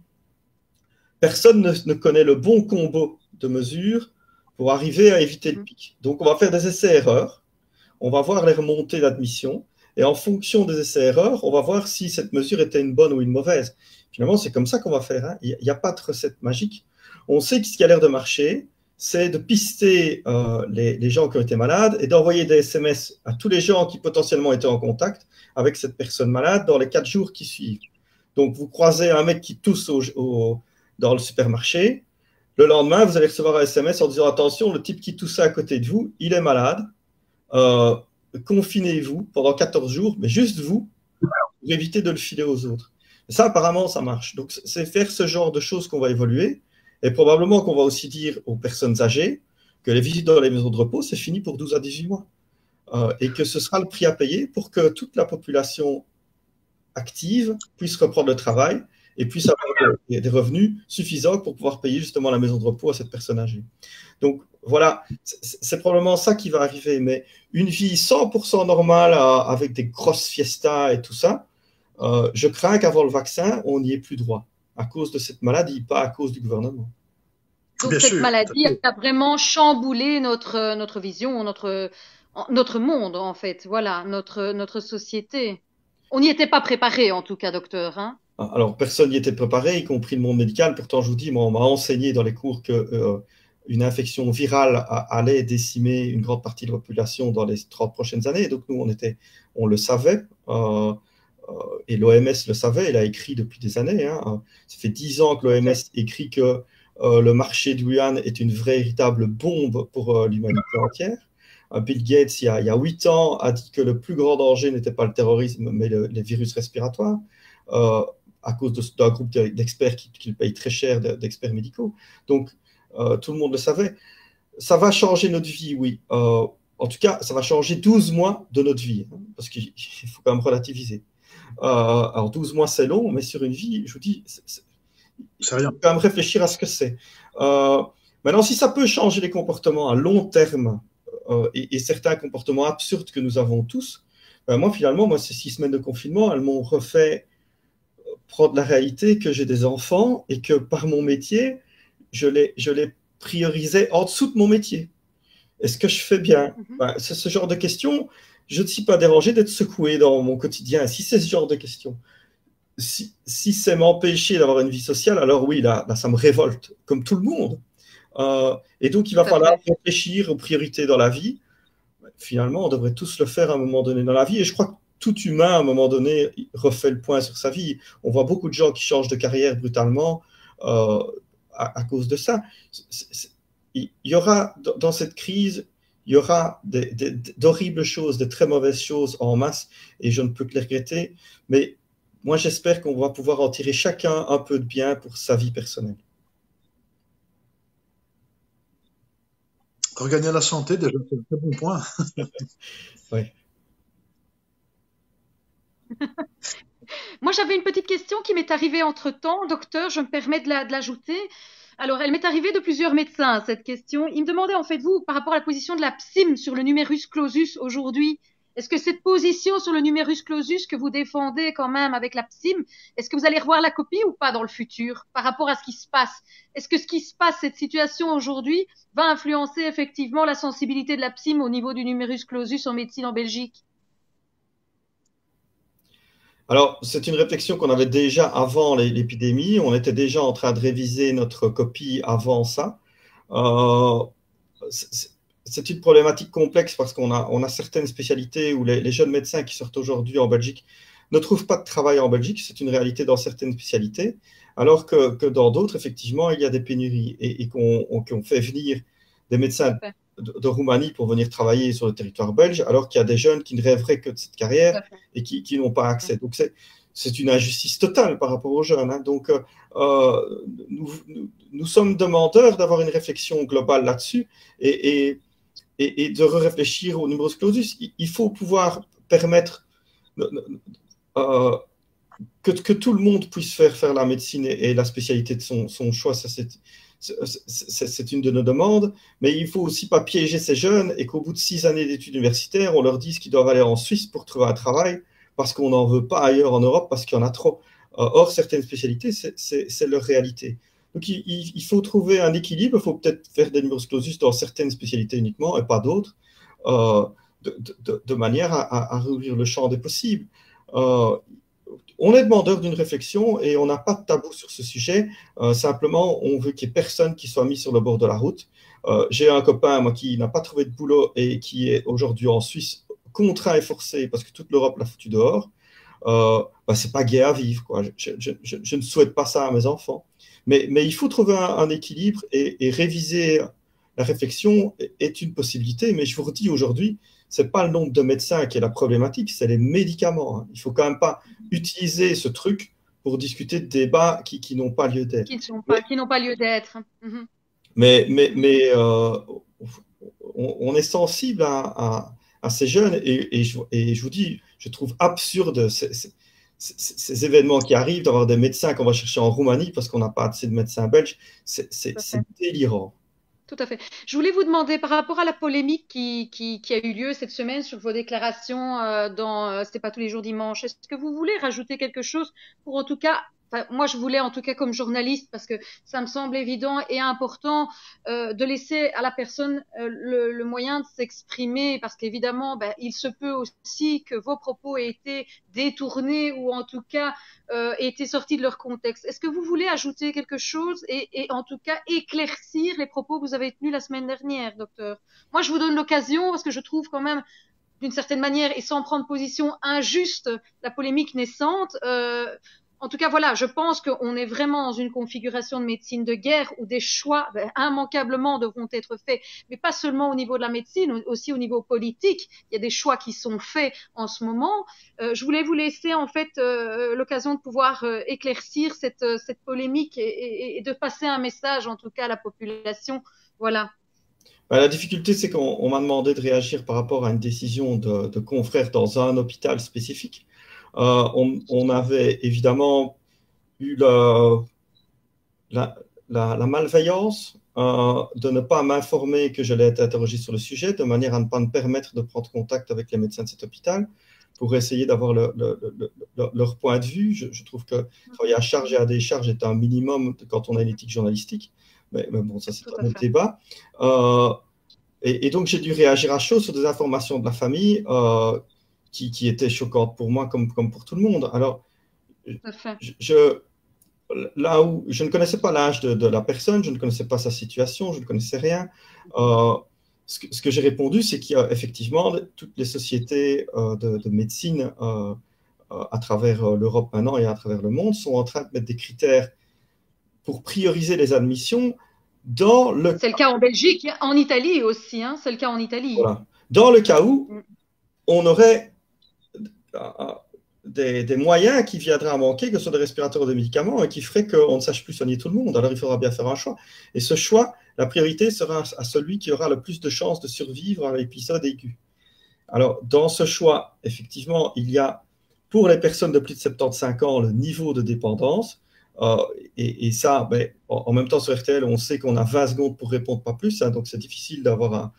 personne ne connaît le bon combo de mesures pour arriver à éviter le pic. Donc, on va faire des essais-erreurs. On va voir les remontées d'admission. Et en fonction des essais-erreurs, on va voir si cette mesure était une bonne ou une mauvaise. Finalement, c'est comme ça qu'on va faire. Hein. Il n'y a pas de recette magique. On sait que ce qui a l'air de marcher, c'est de pister les gens qui ont été malades et d'envoyer des SMS à tous les gens qui potentiellement étaient en contact avec cette personne malade dans les 4 jours qui suivent. Donc, vous croisez un mec qui tousse dans le supermarché. Le lendemain, vous allez recevoir un SMS en disant « Attention, le type qui toussait à côté de vous, il est malade. Confinez-vous pendant 14 jours, mais juste vous, pour éviter de le filer aux autres. » Et ça, apparemment, ça marche. Donc, c'est faire ce genre de choses qu'on va évoluer. Et probablement qu'on va aussi dire aux personnes âgées que les visites dans les maisons de repos, c'est fini pour 12 à 18 mois. Et que ce sera le prix à payer pour que toute la population active puisse reprendre le travail et puisse avoir des revenus suffisants pour pouvoir payer justement la maison de repos à cette personne âgée. Donc voilà, c'est probablement ça qui va arriver. Mais une vie 100% normale avec des grosses fiestas et tout ça, je crains qu'avant le vaccin, on n'y ait plus droit à cause de cette maladie, pas à cause du gouvernement. Donc cette maladie a vraiment chamboulé notre vision, notre monde en fait, voilà, notre société. On n'y était pas préparé en tout cas, docteur. Hein. Alors personne n'y était préparé, y compris le monde médical. Pourtant, je vous dis, moi, on m'a enseigné dans les cours que une infection virale allait décimer une grande partie de la population dans les 30 prochaines années. Donc nous, on le savait. Et l'OMS le savait, elle a écrit depuis des années. Hein. Ça fait 10 ans que l'OMS écrit que le marché de Wuhan est une véritable bombe pour l'humanité entière. Bill Gates, il y a 8 ans, a dit que le plus grand danger n'était pas le terrorisme, mais les virus respiratoires, à cause d'un groupe d'experts qui payent très cher, d'experts médicaux. Donc, tout le monde le savait. Ça va changer notre vie, oui. En tout cas, ça va changer 12 mois de notre vie, hein, parce qu'il faut quand même relativiser. Alors 12 mois c'est long, mais sur une vie, je vous dis, il faut quand même réfléchir à ce que c'est. Maintenant, si ça peut changer les comportements à long terme et certains comportements absurdes que nous avons tous, moi finalement, ces 6 semaines de confinement, elles m'ont refait prendre la réalité que j'ai des enfants et que par mon métier, je les priorisais en dessous de mon métier. Est-ce que je fais bien? C'est ce genre de questions. Je ne suis pas dérangé d'être secoué dans mon quotidien. Si c'est ce genre de questions, si c'est m'empêcher d'avoir une vie sociale, alors oui, là, ça me révolte, comme tout le monde. Et donc, il va falloir réfléchir aux priorités dans la vie. Finalement, on devrait tous le faire à un moment donné dans la vie. Et je crois que tout humain, à un moment donné, refait le point sur sa vie. On voit beaucoup de gens qui changent de carrière brutalement à cause de ça. Il y aura, dans cette crise, il y aura d'horribles choses, de très mauvaises choses en masse, et je ne peux que les regretter. Mais moi, j'espère qu'on va pouvoir en tirer chacun un peu de bien pour sa vie personnelle. Regagner la santé, déjà, c'est un très bon point. Oui. Moi, j'avais une petite question qui m'est arrivée entre-temps, docteur, je me permets de l'ajouter. Alors, elle m'est arrivée de plusieurs médecins, cette question. Ils me demandaient, en fait, vous, par rapport à la position de la PSIM sur le numerus clausus aujourd'hui, Est-ce que cette position sur le numerus clausus que vous défendez quand même avec la PSIM, est-ce que vous allez revoir la copie ou pas dans le futur par rapport à ce qui se passe? Est-ce que ce qui se passe, cette situation aujourd'hui, va influencer effectivement la sensibilité de la PSIM au niveau du numerus clausus en médecine en Belgique? Alors, c'est une réflexion qu'on avait déjà avant l'épidémie. On était déjà en train de réviser notre copie avant ça. C'est une problématique complexe parce qu'on a certaines spécialités où les jeunes médecins qui sortent aujourd'hui en Belgique ne trouvent pas de travail en Belgique. C'est une réalité dans certaines spécialités, alors que dans d'autres, effectivement, il y a des pénuries et qu'on fait venir des médecins de Roumanie pour venir travailler sur le territoire belge, alors qu'il y a des jeunes qui ne rêveraient que de cette carrière et qui n'ont pas accès. Donc, c'est une injustice totale par rapport aux jeunes. Hein. Donc, nous sommes demandeurs d'avoir une réflexion globale là-dessus et de réfléchir au numerus clausus. Il faut pouvoir permettre que tout le monde puisse faire la médecine et la spécialité de son choix. Ça, c'est une de nos demandes, mais il faut aussi pas piéger ces jeunes et qu'au bout de 6 années d'études universitaires, on leur dise qu'ils doivent aller en Suisse pour trouver un travail parce qu'on n'en veut pas ailleurs en Europe parce qu'il y en a trop. Or, certaines spécialités, c'est leur réalité. Donc, il faut trouver un équilibre. Il faut peut-être faire des numerus clausus dans certaines spécialités uniquement et pas d'autres, de manière à rouvrir le champ des possibles. On est demandeur d'une réflexion et on n'a pas de tabou sur ce sujet. Simplement, on veut qu'il n'y ait personne qui soit mis sur le bord de la route. J'ai un copain, moi, qui n'a pas trouvé de boulot et qui est aujourd'hui en Suisse contraint et forcé parce que toute l'Europe l'a foutu dehors. C'est pas gai à vivre, quoi. Je ne souhaite pas ça à mes enfants. Mais il faut trouver un équilibre et réviser la réflexion est une possibilité. Mais je vous redis aujourd'hui, c'est pas le nombre de médecins qui est la problématique, c'est les médicaments. Hein. Il faut quand même pas utiliser ce truc pour discuter de débats qui n'ont pas lieu d'être. Qui n'ont pas lieu d'être. Mais on est sensible à ces jeunes et je vous dis, je trouve absurde ces événements qui arrivent, d'avoir des médecins qu'on va chercher en Roumanie parce qu'on n'a pas assez de médecins belges. C'est délirant. Tout à fait. Je voulais vous demander par rapport à la polémique qui a eu lieu cette semaine sur vos déclarations dans C'était pas tous les jours dimanche. Est-ce que vous voulez rajouter quelque chose pour en tout cas, moi je voulais en tout cas comme journaliste parce que ça me semble évident et important de laisser à la personne le moyen de s'exprimer parce qu'évidemment il se peut aussi que vos propos aient été détournés ou en tout cas aient été sortis de leur contexte. Est-ce que vous voulez ajouter quelque chose et en tout cas éclaircir les propos que vous avez tenus la semaine dernière, docteur? Moi, je vous donne l'occasion parce que je trouve quand même, d'une certaine manière, et sans prendre position injuste, la polémique naissante. En tout cas, voilà, je pense qu'on est vraiment dans une configuration de médecine de guerre où des choix immanquablement devront être faits, mais pas seulement au niveau de la médecine, aussi au niveau politique. Il y a des choix qui sont faits en ce moment. Je voulais vous laisser en fait l'occasion de pouvoir éclaircir cette polémique et de passer un message, en tout cas, à la population. Voilà. La difficulté, c'est qu'on m'a demandé de réagir par rapport à une décision de confrères dans un hôpital spécifique. On avait évidemment eu la malveillance de ne pas m'informer que j'allais être interrogé sur le sujet, de manière à ne pas me permettre de prendre contact avec les médecins de cet hôpital pour essayer d'avoir leur point de vue. Je trouve que travailler à charge et à décharge est un minimum quand on a une éthique journalistique. Mais bon, ça c'est un autre débat. Et donc j'ai dû réagir à chaud sur des informations de la famille qui étaient choquantes pour moi comme pour tout le monde. Alors, là où je ne connaissais pas l'âge de la personne, je ne connaissais pas sa situation, je ne connaissais rien. Ce que j'ai répondu, c'est qu'il y a effectivement toutes les sociétés de médecine à travers l'Europe maintenant et à travers le monde sont en train de mettre des critères pour prioriser les admissions dans le... C'est le cas en Belgique, en Italie aussi, hein, c'est le cas en Italie. Voilà. Dans le cas où on aurait des moyens qui viendraient à manquer, que ce soit des respirateurs ou des médicaments, et qui feraient qu'on ne sache plus soigner tout le monde. Alors il faudra bien faire un choix. Et ce choix, la priorité sera à celui qui aura le plus de chances de survivre à l'épisode aigu. Alors dans ce choix, effectivement, il y a pour les personnes de plus de 75 ans le niveau de dépendance. Et ça, en même temps sur RTL, on sait qu'on a 20 secondes pour répondre, pas plus, hein, donc c'est difficile d'avoir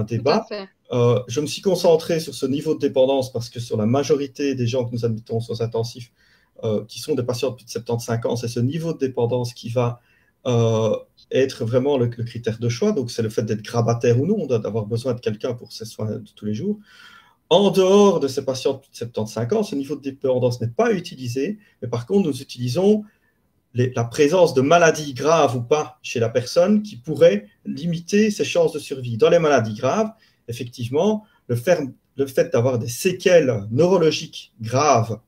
débat. Je me suis concentré sur ce niveau de dépendance parce que sur la majorité des gens que nous admettons aux soins intensifs, qui sont des patients de plus de 75 ans, c'est ce niveau de dépendance qui va être vraiment le critère de choix. Donc, c'est le fait d'être grabataire ou non, d'avoir besoin de quelqu'un pour ses soins de tous les jours. En dehors de ces patients de plus de 75 ans, ce niveau de dépendance n'est pas utilisé, mais par contre, nous utilisons la présence de maladies graves ou pas chez la personne qui pourrait limiter ses chances de survie. Dans les maladies graves, effectivement, le fait d'avoir des séquelles neurologiques graves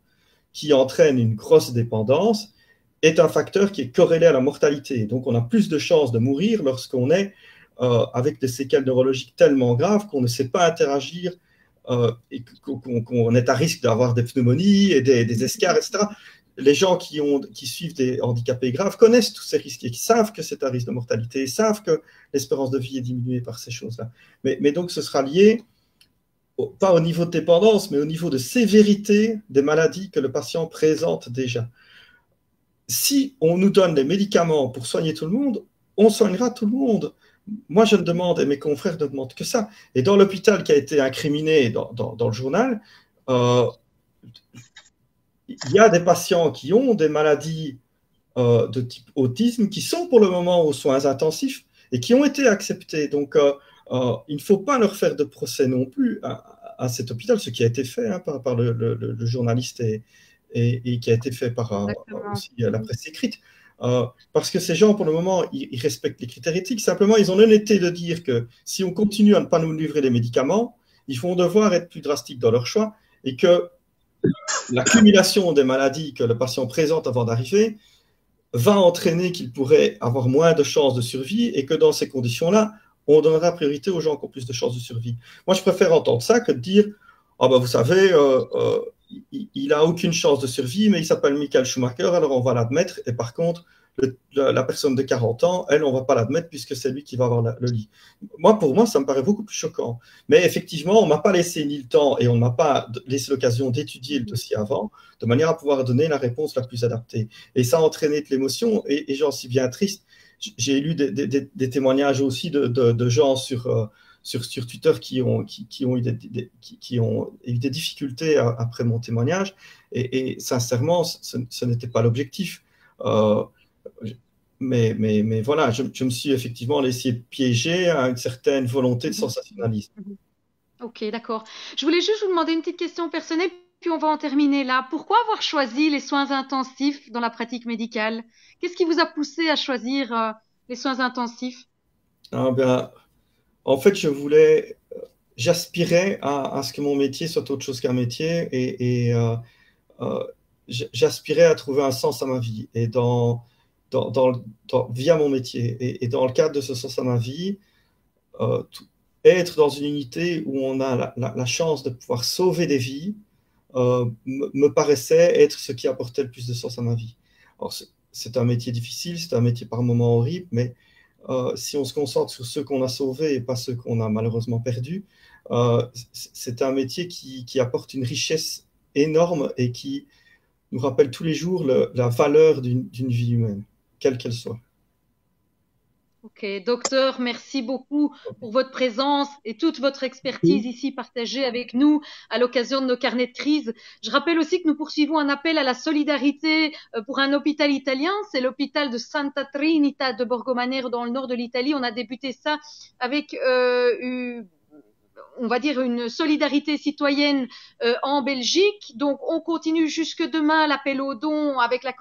qui entraînent une grosse dépendance est un facteur qui est corrélé à la mortalité. Donc, on a plus de chances de mourir lorsqu'on est avec des séquelles neurologiques tellement graves qu'on ne sait pas interagir et qu'on est à risque d'avoir des pneumonies et des escarres, etc. Les gens qui suivent des handicapés graves connaissent tous ces risques et qui savent que c'est un risque de mortalité, savent que l'espérance de vie est diminuée par ces choses-là. Mais donc, ce sera lié pas au niveau de dépendance, mais au niveau de sévérité des maladies que le patient présente déjà. Si on nous donne les médicaments pour soigner tout le monde, on soignera tout le monde. Moi, je ne demande, et mes confrères ne demandent que ça. Et dans l'hôpital qui a été incriminé dans le journal, il y a des patients qui ont des maladies de type autisme qui sont pour le moment aux soins intensifs et qui ont été acceptés. Donc, il ne faut pas leur faire de procès non plus à cet hôpital, ce qui a été fait par le journaliste et qui a été fait par aussi la presse écrite. Parce que ces gens, pour le moment, ils respectent les critères éthiques. Simplement, ils ont l'honnêteté de dire que si on continue à ne pas nous livrer les médicaments, ils vont devoir être plus drastiques dans leur choix et que l'accumulation des maladies que le patient présente avant d'arriver va entraîner qu'il pourrait avoir moins de chances de survie et que dans ces conditions-là, on donnera priorité aux gens qui ont plus de chances de survie. Moi, je préfère entendre ça que de dire « Ah ben, vous savez, il n'a aucune chance de survie, mais il s'appelle Michael Schumacher, alors on va l'admettre. Et par contre, la personne de 40 ans, elle, on ne va pas l'admettre puisque c'est lui qui va avoir le lit. » Pour moi, ça me paraît beaucoup plus choquant. Mais effectivement, on ne m'a pas laissé ni le temps et on ne m'a pas laissé l'occasion d'étudier le dossier avant, de manière à pouvoir donner la réponse la plus adaptée. Et ça a entraîné de l'émotion et j'en suis bien triste. J'ai lu des témoignages aussi de gens sur Twitter qui ont eu des difficultés après mon témoignage. Et sincèrement, ce n'était pas l'objectif. Mais voilà, je me suis effectivement laissé piéger à une certaine volonté de sensationnalisme. Ok, d'accord. Je voulais juste vous demander une petite question personnelle, puis on va en terminer là. Pourquoi avoir choisi les soins intensifs dans la pratique médicale? Qu'est-ce qui vous a poussé à choisir les soins intensifs? En fait, j'aspirais à ce que mon métier soit autre chose qu'un métier et j'aspirais à trouver un sens à ma vie et via mon métier. Et dans le cadre de ce sens à ma vie, être dans une unité où on a la chance de pouvoir sauver des vies me paraissait être ce qui apportait le plus de sens à ma vie. Alors, c'est un métier difficile, c'est un métier par moments horrible, mais si on se concentre sur ceux qu'on a sauvés et pas ceux qu'on a malheureusement perdus, c'est un métier qui apporte une richesse énorme et qui nous rappelle tous les jours la valeur d'une vie humaine, quelle qu'elle soit. Ok, docteur, merci beaucoup pour votre présence et toute votre expertise ici partagée avec nous à l'occasion de nos carnets de crise. Je rappelle aussi que nous poursuivons un appel à la solidarité pour un hôpital italien. C'est l'hôpital de Santa Trinita de Borgomanero dans le nord de l'Italie. On a débuté ça avec on va dire une solidarité citoyenne en Belgique. Donc, on continue jusque demain l'appel aux dons avec la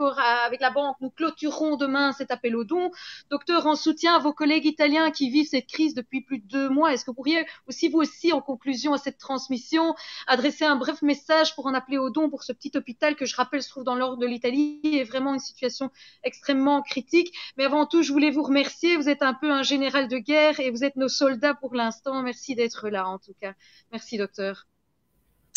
banque. Nous clôturerons demain cet appel aux dons. Docteur, en soutien à vos collègues italiens qui vivent cette crise depuis plus de 2 mois, est-ce que vous pourriez aussi, vous aussi, en conclusion à cette transmission, adresser un bref message pour en appeler aux dons pour ce petit hôpital que je rappelle se trouve dans le nord de l'Italie et est vraiment une situation extrêmement critique. Mais avant tout, je voulais vous remercier. Vous êtes un peu un général de guerre et vous êtes nos soldats pour l'instant. Merci d'être là, en tout cas. Merci, docteur.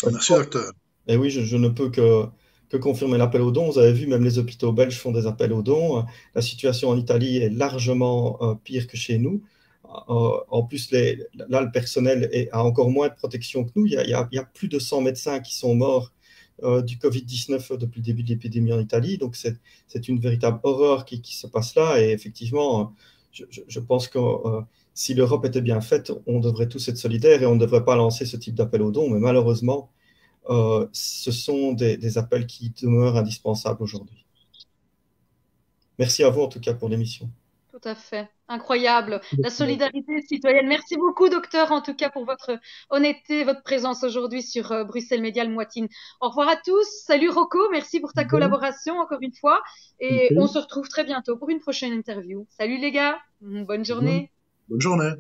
Merci, docteur. Et oui, je ne peux que confirmer l'appel aux dons. Vous avez vu, même les hôpitaux belges font des appels aux dons. La situation en Italie est largement pire que chez nous. En plus, là, le personnel a encore moins de protection que nous. Il y a plus de 100 médecins qui sont morts du Covid-19 depuis le début de l'épidémie en Italie. Donc, c'est une véritable horreur qui se passe là. Et effectivement, je pense que si l'Europe était bien faite, on devrait tous être solidaires et on ne devrait pas lancer ce type d'appel aux dons. Mais malheureusement, ce sont des appels qui demeurent indispensables aujourd'hui. Merci à vous en tout cas pour l'émission. Tout à fait. Incroyable. La solidarité citoyenne. Merci beaucoup, docteur, en tout cas, pour votre honnêteté, votre présence aujourd'hui sur Bruxelles Média le Moitine. Au revoir à tous. Salut Rocco. Merci pour ta collaboration encore une fois. Et on se retrouve très bientôt pour une prochaine interview. Salut les gars. Bonne journée. Bonne journée.